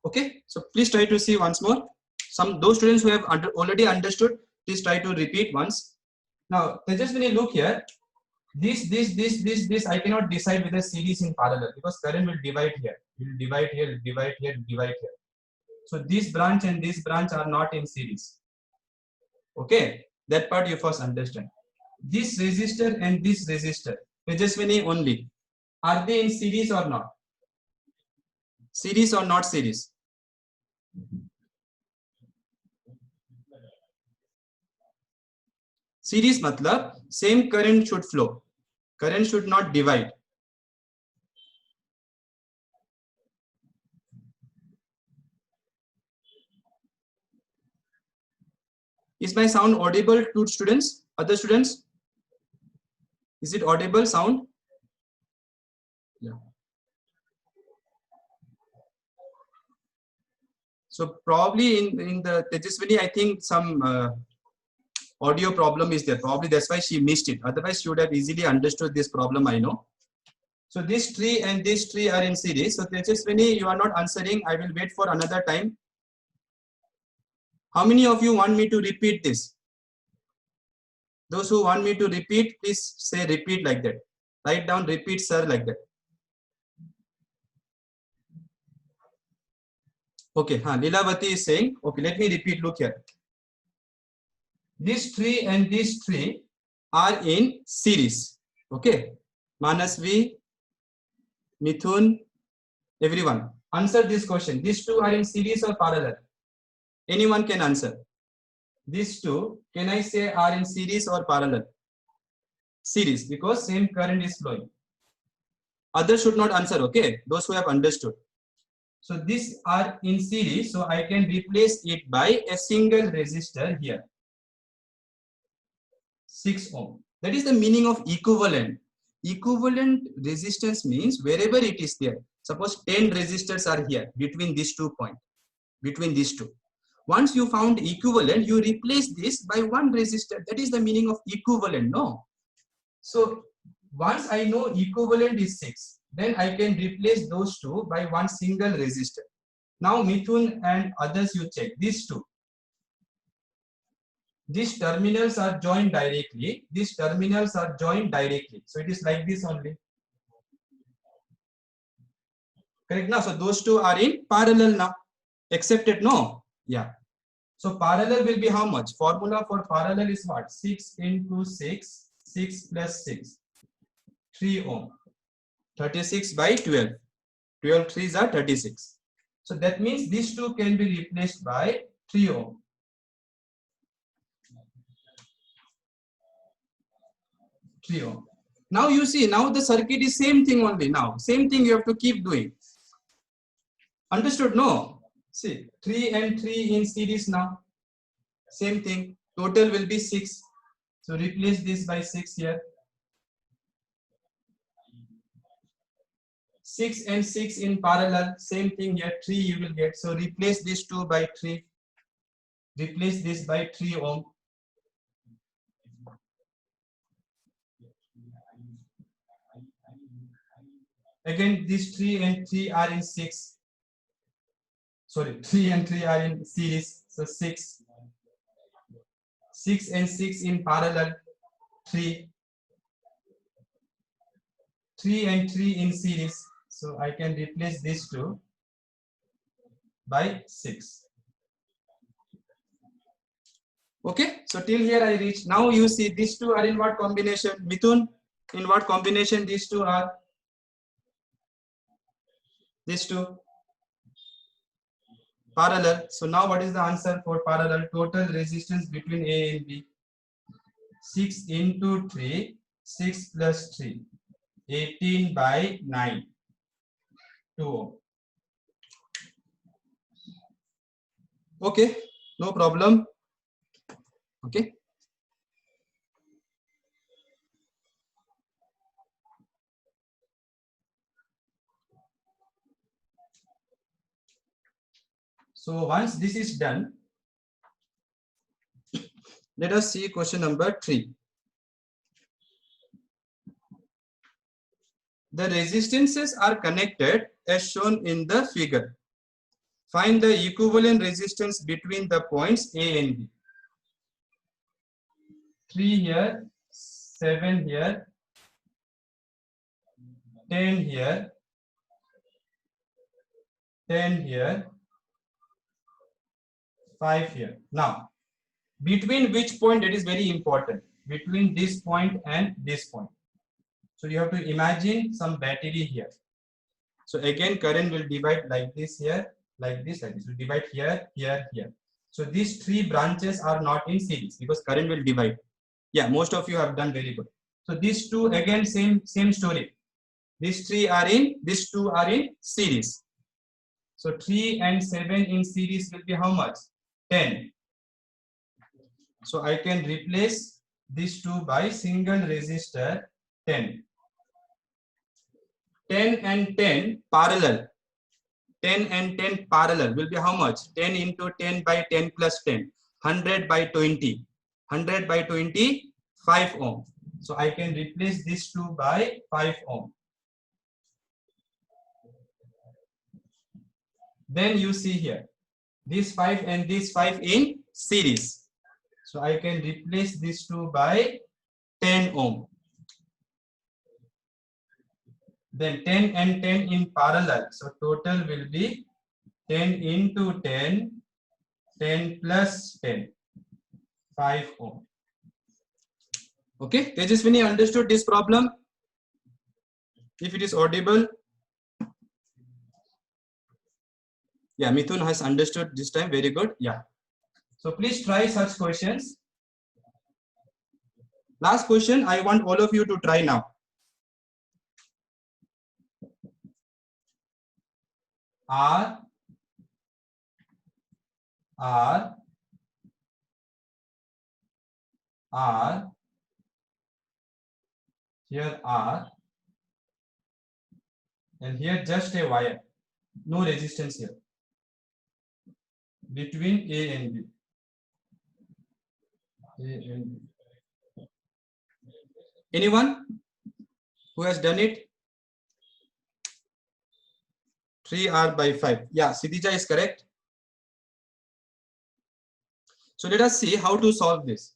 okay, so please try to see once more. Those students who have already understood, please try to repeat once. Now, just when you look here, this, I cannot decide whether series in parallel because current will divide here, will divide here, will divide here, will divide here. So this branch and this branch are not in series. Okay, that part you first understand. This resistor and this resistor, Tejaswini only, are they in series or not? Series or not series? Series matlab same current should flow. Current should not divide. Is my sound audible to students? Other students? Is it audible sound? Yeah. So probably in the Tejaswini, I think some audio problem is there. Probably that's why she missed it. Otherwise, she would have easily understood this problem, I know. So this tree and this tree are in series. So Tejaswini, you are not answering. I will wait for another time. How many of you want me to repeat this? Those who want me to repeat, please say repeat like that. Write down repeat, sir, like that. Okay, Lilavati is saying, okay, let me repeat, look here. This tree and this tree are in series. Okay, Manasvi, Mithun, everyone. Answer this question. These two are in series or parallel? Anyone can answer. These two, can I say, are in series or parallel? Series, because same current is flowing. Others should not answer, okay? Those who have understood. So these are in series, so I can replace it by a single resistor here. 6 ohm. That is the meaning of equivalent. Equivalent resistance means wherever it is there. Suppose 10 resistors are here between these 2 points, between these two. Once you found equivalent, you replace this by one resistor. That is the meaning of equivalent, no? So once I know equivalent is 6, then I can replace those two by one single resistor. Now Mithun and others, you check these two. These terminals are joined directly. These terminals are joined directly. So it is like this only. Correct now? So those two are in parallel now. Accepted? No? Yeah. So parallel will be how much? Formula for parallel is what? 6 into 6. 6 plus 6. 3 ohm. 36 by 12. 12 3s are 36. So that means these two can be replaced by 3 ohm. 3 ohm. Now you see, now the circuit is same thing only now. Same thing you have to keep doing. Understood? No? See, 3 and 3 in series now. Same thing. Total will be 6. So replace this by 6 here. 6 and 6 in parallel. Same thing here. 3 you will get. So replace this 2 by 3. Replace this by 3 ohm. Again, these 3 and 3 are in 6. Sorry, 3 and 3 are in series. So 6. 6 and 6 in parallel. 3. 3 and 3 in series. So I can replace these two by 6. Okay, so till here I reach. Now you see these two are in what combination? Mithun, in what combination these two are? These two parallel. So now what is the answer for parallel? Total resistance between A and B. 6 into 3, 6 plus 3. 18 by 9. 2 ohm. Okay, no problem. Okay. So once this is done, let us see question number 3. The resistances are connected as shown in the figure. Find the equivalent resistance between the points A and B. 3 here, 7 here, 10 here, 10 here, 5 here. Now, between which point, that is very important, between this point and this point. So you have to imagine some battery here. So again, current will divide like this here, like this, like this. Will divide here, here, here. So these 3 branches are not in series because current will divide. Yeah, most of you have done very good. So these two, again, same story. These 3 are in, these 2 are in series. So 3 and 7 in series will be how much? 10. So I can replace these two by single resistor 10. 10 and 10 parallel. 10 and 10 parallel will be how much? 10 into 10 by 10 plus 10. 100 by 20. 100 by 20, 5 ohm. So I can replace these two by 5 ohm. Then you see here, this 5 and this 5 in series. So I can replace these two by 10 ohm. Then 10 and 10 in parallel. So total will be 10 into 10, 10 plus 10, 5 ohm. Okay, Tejaswini understood this problem? If it is audible. Yeah, Mithun has understood this time. Very good. Yeah. So please try such questions. Last question, I want all of you to try now. R, here R, and here just a wire, no resistance here, between A and B. Anyone who has done it? 3R by 5. Yeah, Sidija is correct. So let us see how to solve this.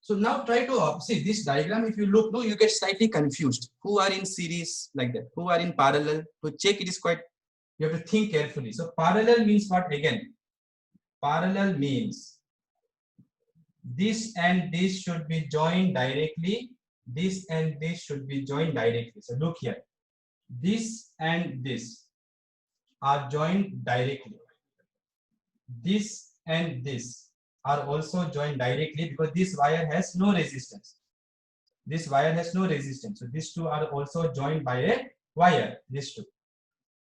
So now try to see this diagram. If you look, no, you get slightly confused. Who are in series like that? Who are in parallel? To check it is quite, you have to think carefully. So parallel means what again? Parallel means this and this should be joined directly. This and this should be joined directly. So look here. This and this are joined directly. This and this are also joined directly because this wire has no resistance. This wire has no resistance. So these two are also joined by a wire. These two.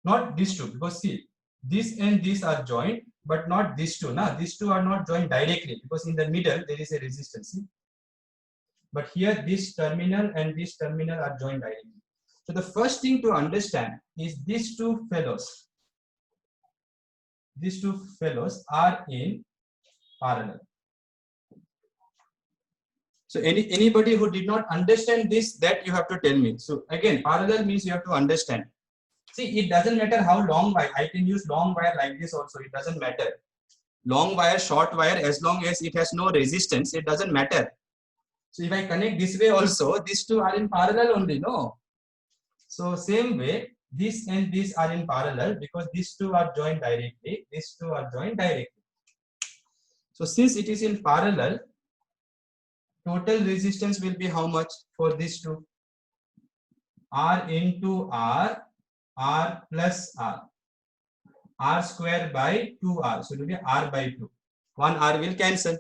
Not these two, because see, this and this are joined, but not these two. Now these two are not joined directly because in the middle there is a resistance. See? But here this terminal and this terminal are joined directly. So the first thing to understand is these two fellows are in parallel. So anybody who did not understand this, that you have to tell me. So again, parallel means you have to understand. See, it doesn't matter how long wire. I can use long wire like this also. It doesn't matter. Long wire, short wire, as long as it has no resistance, it doesn't matter. So if I connect this way also, these two are in parallel only, no? So same way, this and this are in parallel because these two are joined directly. These two are joined directly. So since it is in parallel, total resistance will be how much for these two? R into R, R plus R. R square by 2R. So it will be R by 2. 1 R will cancel.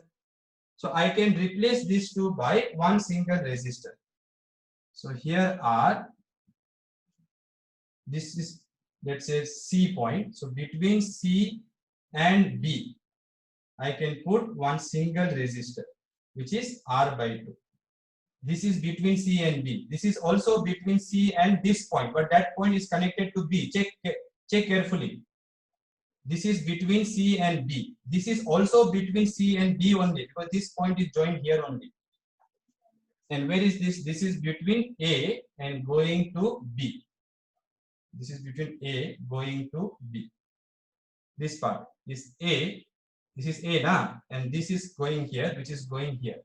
So I can replace these two by one single resistor. So here R, this is, let's say, C point. So between C and B, I can put one single resistor, which is R by 2. This is between C and B. This is also between C and this point, but that point is connected to B. Check carefully. This is between C and B. This is also between C and B only because this point is joined here only. And where is this? This is between A and going to B. This is between A going to B. This part is A. This is A now, and this is going here, which is going here.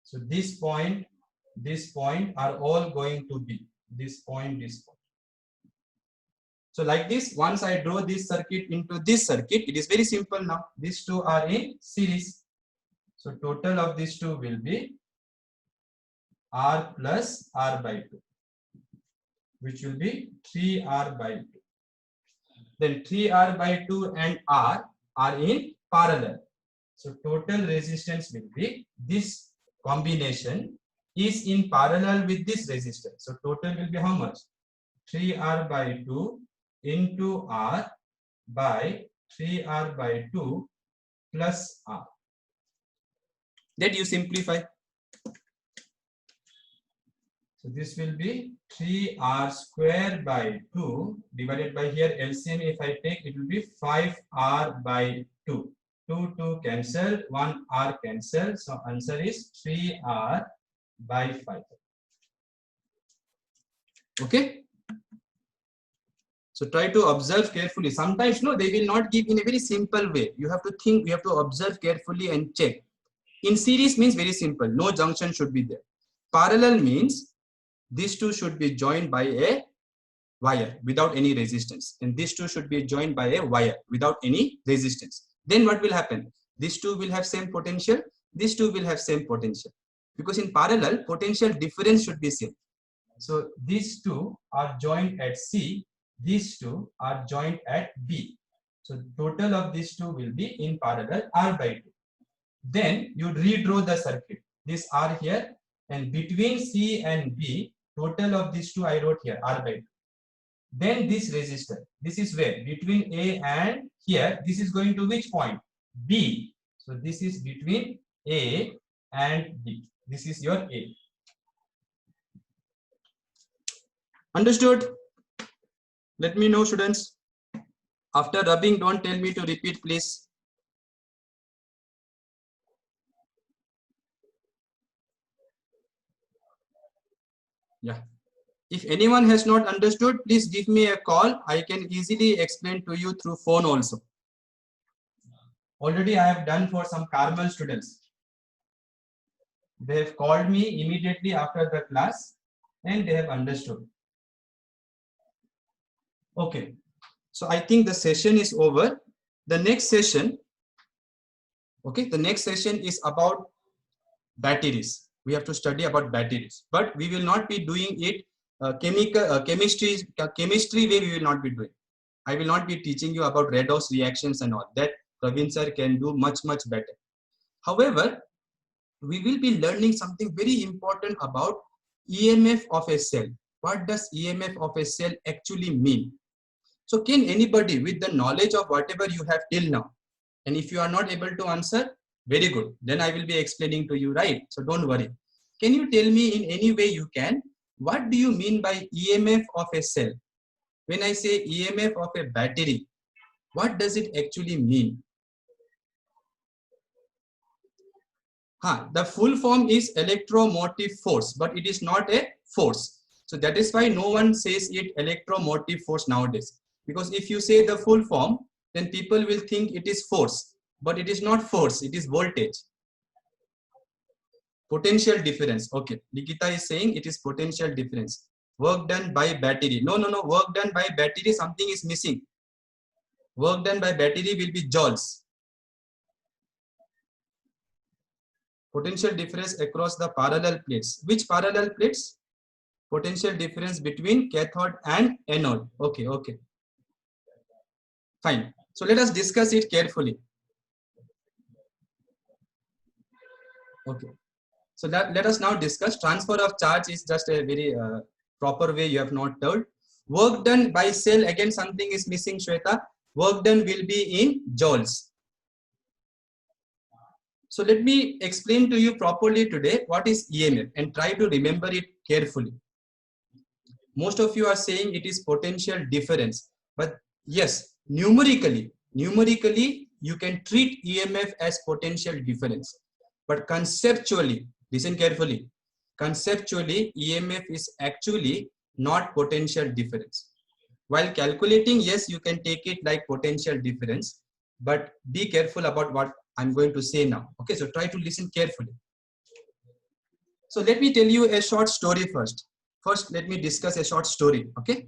So this point are all going to B. This point, this point. So like this, once I draw this circuit into this circuit, it is very simple now. These two are in series. So total of these two will be R plus R by 2, which will be 3R by 2. Then 3R by 2 and R are in parallel. So total resistance will be, this combination is in parallel with this resistance. So total will be how much? 3R by 2 into R by 3R by 2 plus R. That you simplify. So this will be 3r square by 2 divided by here LCM if I take, it will be 5r by 2. 2 cancel, 1r cancel. So answer is 3r by 5. Okay. So try to observe carefully. Sometimes no, they will not give in a very simple way. You have to think, you have to observe carefully and check. In series means very simple. No junction should be there. Parallel means these two should be joined by a wire without any resistance, and these two should be joined by a wire without any resistance. Then what will happen? These two will have same potential, these two will have same potential, because in parallel potential difference should be same. So these two are joined at C, these two are joined at B. So total of these two will be in parallel R by 2. Then you redraw the circuit. This R here, and between C and B, total of these two I wrote here R by 2. Then this resistor, this is where between A and here, this is going to which point? B. So this is between A and B. This is your A. Understood? Let me know, students. After rubbing, don't tell me to repeat, please. Yeah. If anyone has not understood, please give me a call. I can easily explain to you through phone also. Already I have done for some Carmel students. They have called me immediately after the class and they have understood. Okay. So I think the session is over. The next session, okay, the next session is about batteries. We have to study about batteries, but we will not be doing it chemistry way. We will not be doing. I will not be teaching you about redox reactions and all that. Praveen sir can do much better. However, we will be learning something very important about EMF of a cell. What does EMF of a cell actually mean? So can anybody with the knowledge of whatever you have till now, and if you are not able to answer, very good, then I will be explaining to you, right? So don't worry. Can you tell me in any way you can, what do you mean by EMF of a cell? When I say EMF of a battery, what does it actually mean? The full form is electromotive force, but it is not a force. So that is why no one says it electromotive force nowadays. Because if you say the full form, then people will think it is force, but it is not force, it is voltage. Potential difference. Okay, Nikita is saying it is potential difference. Work done by battery. No, work done by battery, something is missing. Work done by battery will be joules. Potential difference across the parallel plates. Which parallel plates? Potential difference between cathode and anode. Okay. Fine. So let us discuss it carefully. Okay. So let us now discuss. Transfer of charge is just a very proper way you have not told. Work done by cell, again something is missing, Shweta. Work done will be in joules. So let me explain to you properly today what is EMF and try to remember it carefully. Most of you are saying it is potential difference, but yes, numerically you can treat EMF as potential difference, but conceptually, listen carefully, conceptually EMF is actually not potential difference. While calculating, yes, you can take it like potential difference, but be careful about what I'm going to say now. Okay, so try to listen carefully. So let me tell you a short story first. First, let me discuss a short story. Okay.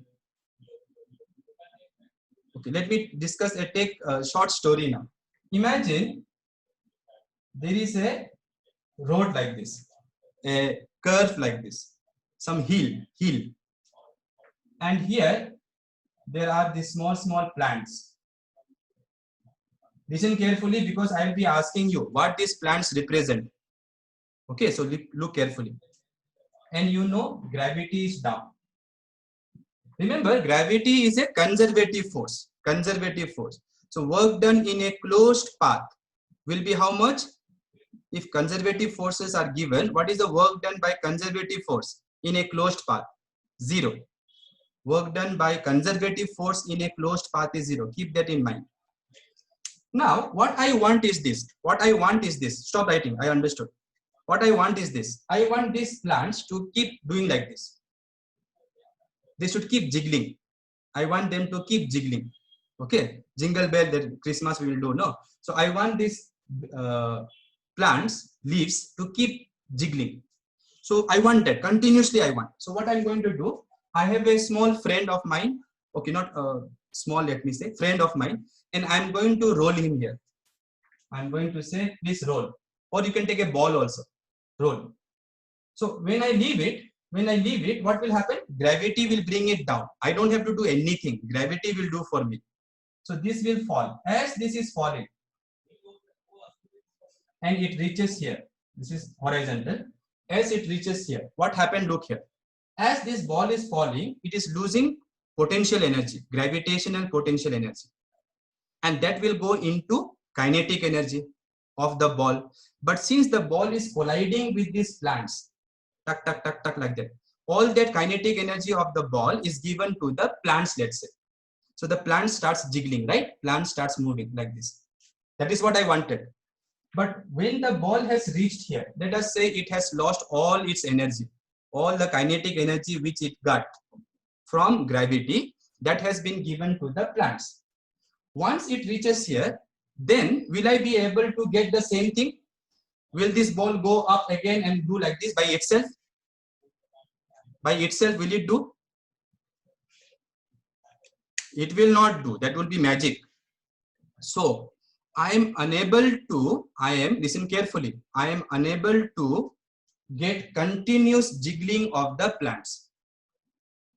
Okay. Let me discuss take a short story now. Imagine there is a road like this, a curve like this, some hill, and here there are these small plants. Listen carefully because I will be asking you what these plants represent. Okay, so look carefully. And you know gravity is down. Remember, gravity is a conservative force. So work done in a closed path will be how much? if conservative forces are given, what is the work done by conservative force in a closed path? 0. Work done by conservative force in a closed path is 0. Keep that in mind. Now, what I want is this. What I want is this. Stop writing. I understood. What I want is this. I want these plants to keep doing like this. They should keep jiggling. I want them to keep jiggling. Okay. Jingle bell, that Christmas we will do. No. So I want these plants, leaves to keep jiggling. So I want that continuously. I want. So what I'm going to do, I have a small friend of mine. Okay, not small, let me say, friend of mine. And I'm going to roll him here. I'm going to say, please roll. Or you can take a ball also. Roll. So when I leave it, what will happen? Gravity will bring it down. I don't have to do anything. Gravity will do for me. So this will fall. As this is falling, and it reaches here. This is horizontal. As it reaches here, what happened? Look here. As this ball is falling, it is losing potential energy, gravitational potential energy. And that will go into kinetic energy of the ball. But since the ball is colliding with these plants, tuck, tuck, tuck, tuck, like that, all that kinetic energy of the ball is given to the plants, let's say. So the plant starts jiggling, right? Plant starts moving like this. That is what I wanted. But when the ball has reached here, let us say it has lost all its energy, all the kinetic energy which it got from gravity, that has been given to the plants. Once it reaches here, then will I be able to get the same thing? Will this ball go up again and do like this by itself? By itself, will it do? It will not do. That will be magic. So I am unable to, listen carefully, I am unable to get continuous jiggling of the plants.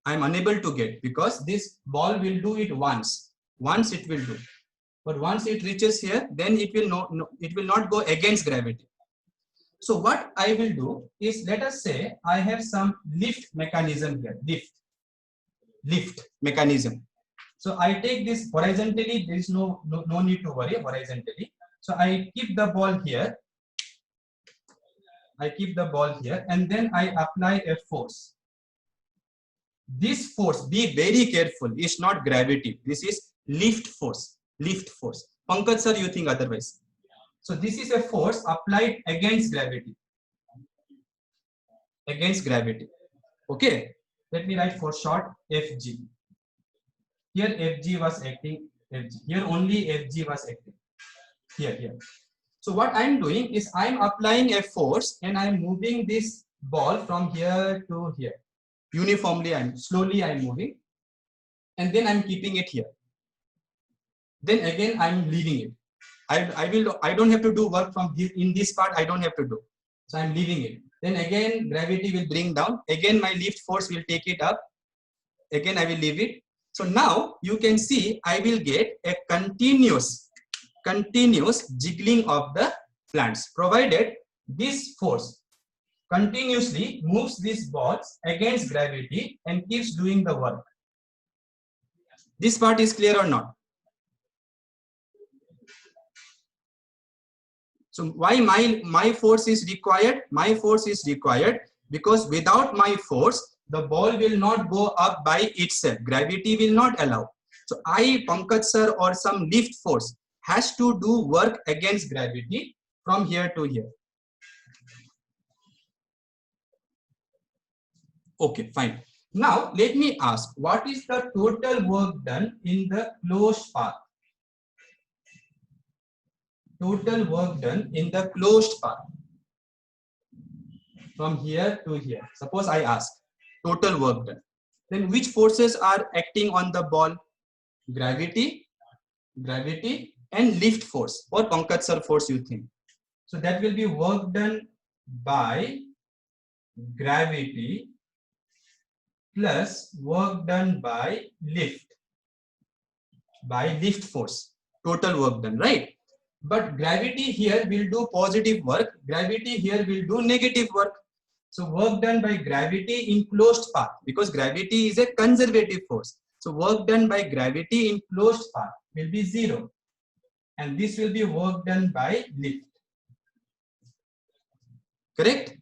I am unable to get, because this ball will do it once. Once it will do. But once it reaches here, then it will not go against gravity. So what I will do is, let us say I have some lift mechanism here. Lift mechanism. So I take this horizontally, there is no need to worry horizontally. So I keep the ball here. And then I apply a force. This force, be very careful, is not gravity. This is lift force. Lift force. Pankaj sir, you think otherwise? So this is a force applied against gravity. Against gravity. Okay. Let me write for short Fg. Here Fg was acting. Here only Fg was acting. Here. So what I'm doing is I'm applying a force and I'm moving this ball from here to here. Uniformly, slowly I'm moving. And then I'm keeping it here. Then again I'm leaving it. I don't have to do work from here in this part. I don't have to do. So I'm leaving it. Then again gravity will bring down. Again my lift force will take it up. Again I will leave it. So now you can see I will get a continuous jiggling of the plants, provided this force continuously moves these balls against gravity and keeps doing the work. This part is clear or not? So why my force is required? My force is required because without my force, the ball will not go up by itself. Gravity will not allow. So I, Pankaj sir, or some lift force has to do work against gravity from here to here. Okay, fine. Now let me ask, what is the total work done in the closed path? Total work done in the closed path from here to here. Suppose I ask total work done. Then which forces are acting on the ball? Gravity, and lift force, or Pankaj sir force, you think. So that will be work done by gravity plus work done by lift force. Total work done, right? But gravity here will do positive work. Gravity here will do negative work. So work done by gravity in closed path, because gravity is a conservative force. So work done by gravity in closed path will be 0. And this will be work done by lift. Correct?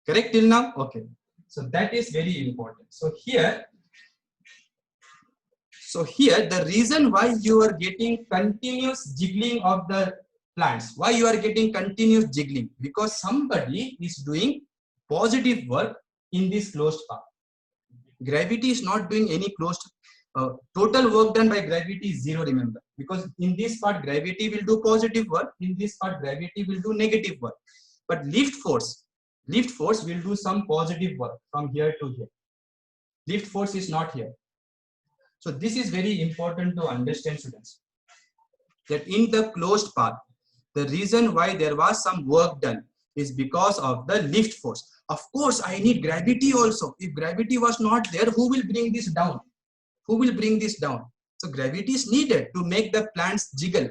Correct till now? Okay. So that is very important. So here the reason why you are getting continuous jiggling of the plants, why you are getting continuous jiggling, because somebody is doing positive work in this closed path. Gravity is not doing any closed, total work done by gravity is zero, remember, because in this part gravity will do positive work, in this part gravity will do negative work, but lift force will do some positive work from here to here. Lift force is not here. So this is very important to understand, students, that in the closed path, the reason why there was some work done is because of the lift force. Of course, I need gravity also. If gravity was not there, who will bring this down? Who will bring this down? So gravity is needed to make the plants jiggle.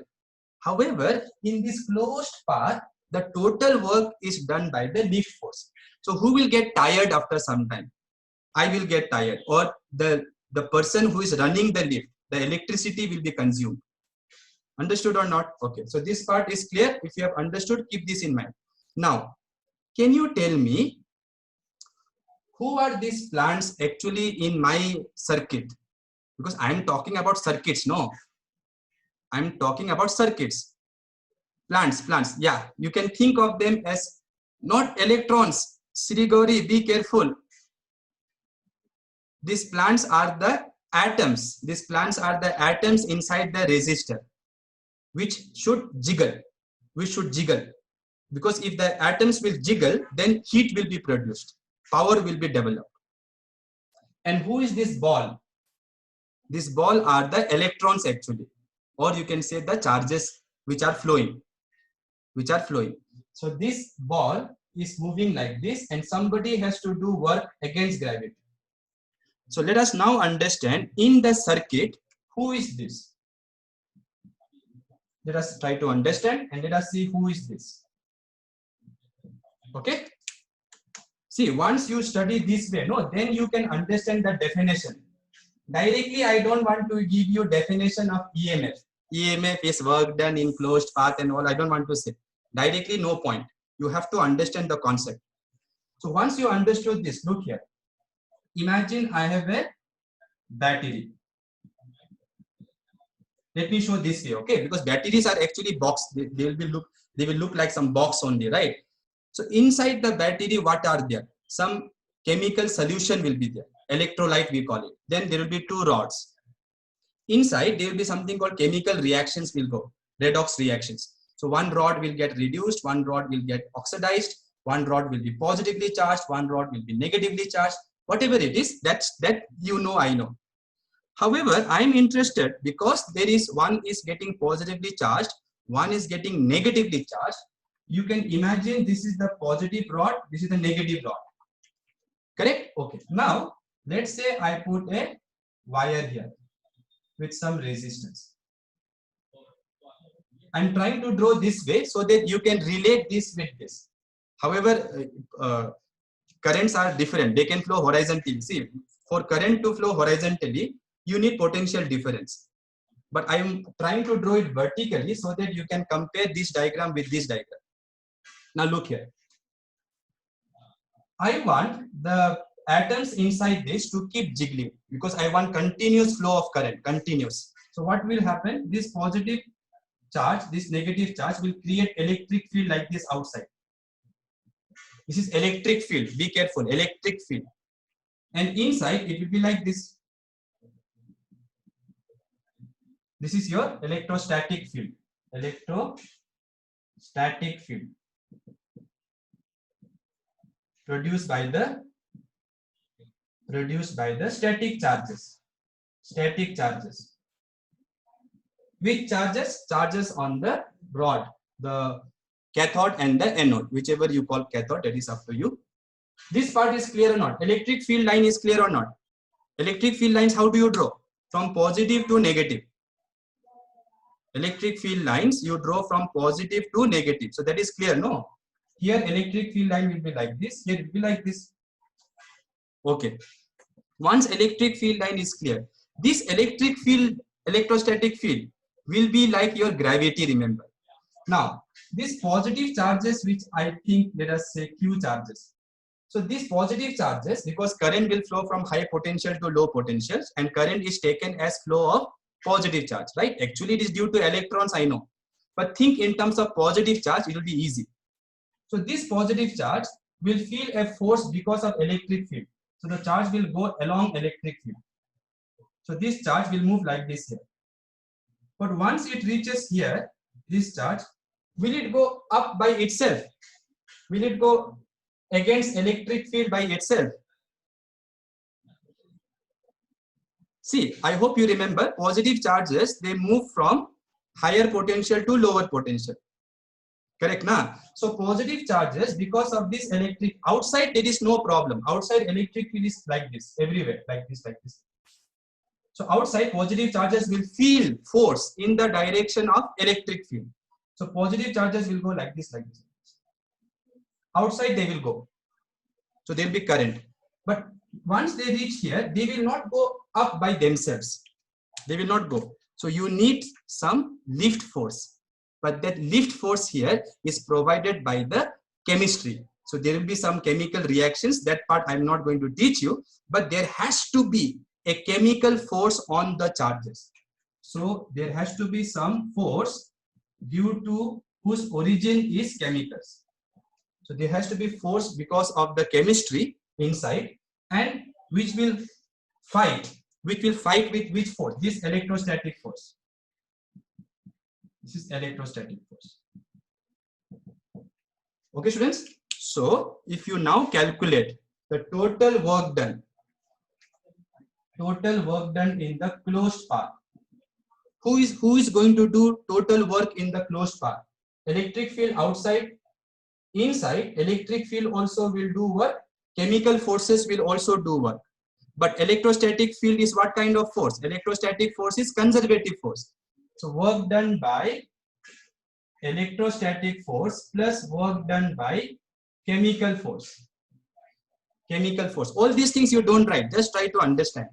However, in this closed path, the total work is done by the lift force. So who will get tired after some time? I will get tired, or the person who is running the lift, the electricity will be consumed. Understood or not? Okay, so this part is clear. If you have understood, keep this in mind. Now, can you tell me who are these plants actually in my circuit? Because I am talking about circuits, no? I am talking about circuits. Plants, yeah. You can think of them as not electrons. Sri Gauri, be careful. These plants are the atoms. These plants are the atoms inside the resistor, which should jiggle. Because if the atoms will jiggle, then heat will be produced, power will be developed. And who is this ball? This ball are the electrons actually, or you can say the charges which are flowing. So this ball is moving like this, and somebody has to do work against gravity. So let us now understand in the circuit, who is this? Let us try to understand and let us see who is this. Okay. See, once you study this way, no, then you can understand the definition. Directly, I don't want to give you definition of EMF. EMF is work done in closed path and all. I don't want to say. Directly, no point. You have to understand the concept. So once you understood this, look here. Imagine I have a battery. Let me show this way, okay? Because batteries are actually box. They will look like some box only, right? So inside the battery, what are there? Some chemical solution will be there. Electrolyte we call it. Then there will be two rods. Inside there will be something called chemical reactions will go. Redox reactions. So one rod will get reduced, one rod will get oxidized, one rod will be positively charged, one rod will be negatively charged. Whatever it is, that you know, I know. However, I am interested because there is one is getting positively charged, one is getting negatively charged. You can imagine this is the positive rod, this is the negative rod. Correct? Okay. Now, let's say I put a wire here with some resistance. I'm trying to draw this way so that you can relate this with this. However, currents are different. They can flow horizontally. See, for current to flow horizontally, you need potential difference. But I am trying to draw it vertically so that you can compare this diagram with this diagram. Now look here. I want the atoms inside this to keep jiggling because I want continuous flow of current, continuous. So what will happen? This positive charge, this negative charge will create electric field like this outside. This is electric field. Be careful, electric field. And inside it will be like this. This is your electrostatic field. Electrostatic field produced by the static charges. Static charges. Which charges? Charges on the rod, the cathode and the anode, whichever you call cathode, that is up to you. This part is clear or not? Electric field line is clear or not? Electric field lines, how do you draw? From positive to negative. Electric field lines you draw from positive to negative. So that is clear, no? Here electric field line will be like this, here it will be like this. Okay. Once electric field line is clear, this electric field, electrostatic field will be like your gravity, remember. Now, these positive charges, which I think, let us say Q charges. So these positive charges, because current will flow from high potential to low potential, and current is taken as flow of positive charge, right? Actually, it is due to electrons, I know. But think in terms of positive charge, it will be easy. So this positive charge will feel a force because of electric field. So the charge will go along electric field. So this charge will move like this here. But once it reaches here, this charge, will it go up by itself? Will it go against electric field by itself? See, I hope you remember, positive charges, they move from higher potential to lower potential. Correct, na? So positive charges, because of this electric, outside there is no problem. Outside electric field is like this, everywhere, like this, like this. So outside positive charges will feel force in the direction of electric field. So positive charges will go like this, like this. Outside they will go. So there will be current. But once they reach here, they will not go up by themselves. They will not go. So you need some lift force. But that lift force here is provided by the chemistry. So there will be some chemical reactions. That part I'm not going to teach you. But there has to be a chemical force on the charges. So there has to be some force due to whose origin is chemicals. So there has to be force because of the chemistry inside, and which will fight with which force? This electrostatic force. This is electrostatic force. Okay, students. So if you now calculate the total work done in the closed path, who is going to do total work in the closed path? Electric field outside. Inside, electric field also will do work. Chemical forces will also do work. But electrostatic field is what kind of force? Electrostatic force is conservative force. So work done by electrostatic force plus work done by chemical force. Chemical force. All these things you don't write. Just try to understand.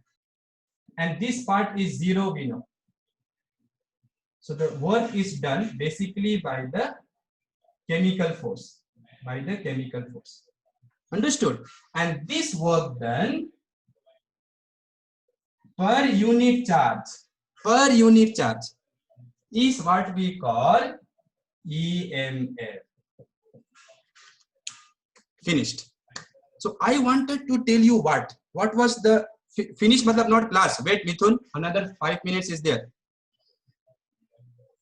And this part is zero, we know. So the work is done basically by the chemical force. By the chemical force. Understood? And this work done per unit charge is what we call EMF. Finished. So I wanted to tell you what was the finished, matlab not class. Wait, Mithun, another 5 minutes is there.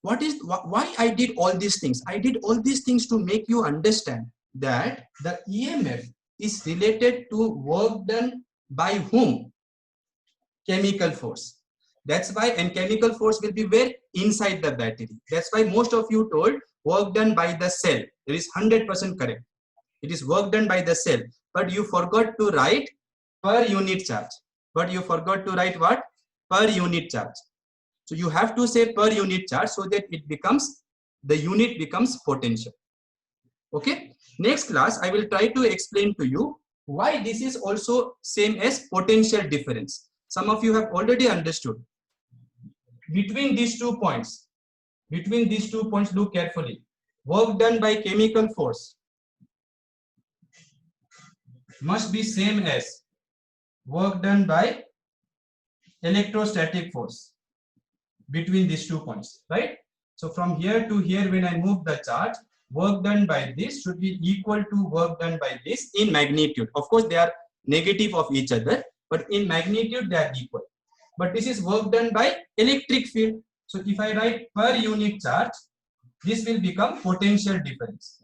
Why I did all these things? I did all these things to make you understand that the EMF is related to work done by whom? Chemical force. That's why, and chemical force will be where? Inside the battery. That's why most of you told work done by the cell. It is 100% correct. It is work done by the cell. But you forgot to write per unit charge. But you forgot to write what? Per unit charge. So you have to say per unit charge so that it becomes, the unit becomes potential. Okay. Next class, I will try to explain to you why this is also same as potential difference. Some of you have already understood. Between these 2 points, look carefully. Work done by chemical force must be same as work done by electrostatic force. Between these 2 points, right? So from here to here, when I move the charge, work done by this should be equal to work done by this in magnitude. Of course, they are negative of each other, but in magnitude they are equal. But this is work done by electric field. So if I write per unit charge, this will become potential difference.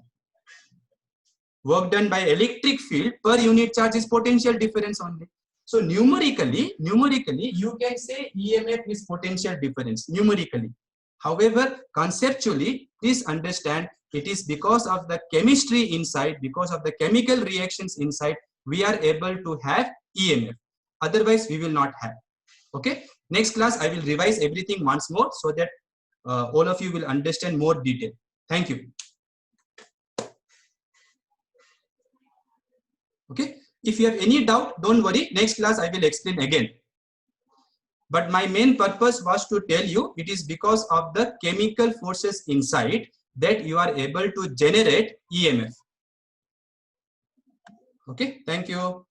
Work done by electric field per unit charge is potential difference only. So numerically, you can say EMF is potential difference, numerically. However, conceptually, please understand it is because of the chemistry inside, because of the chemical reactions inside, we are able to have EMF. Otherwise, we will not have. Okay. Next class, I will revise everything once more so that all of you will understand more detail. Thank you. Okay. If you have any doubt, don't worry. Next class, I will explain again. But my main purpose was to tell you it is because of the chemical forces inside that you are able to generate EMF. Okay, thank you.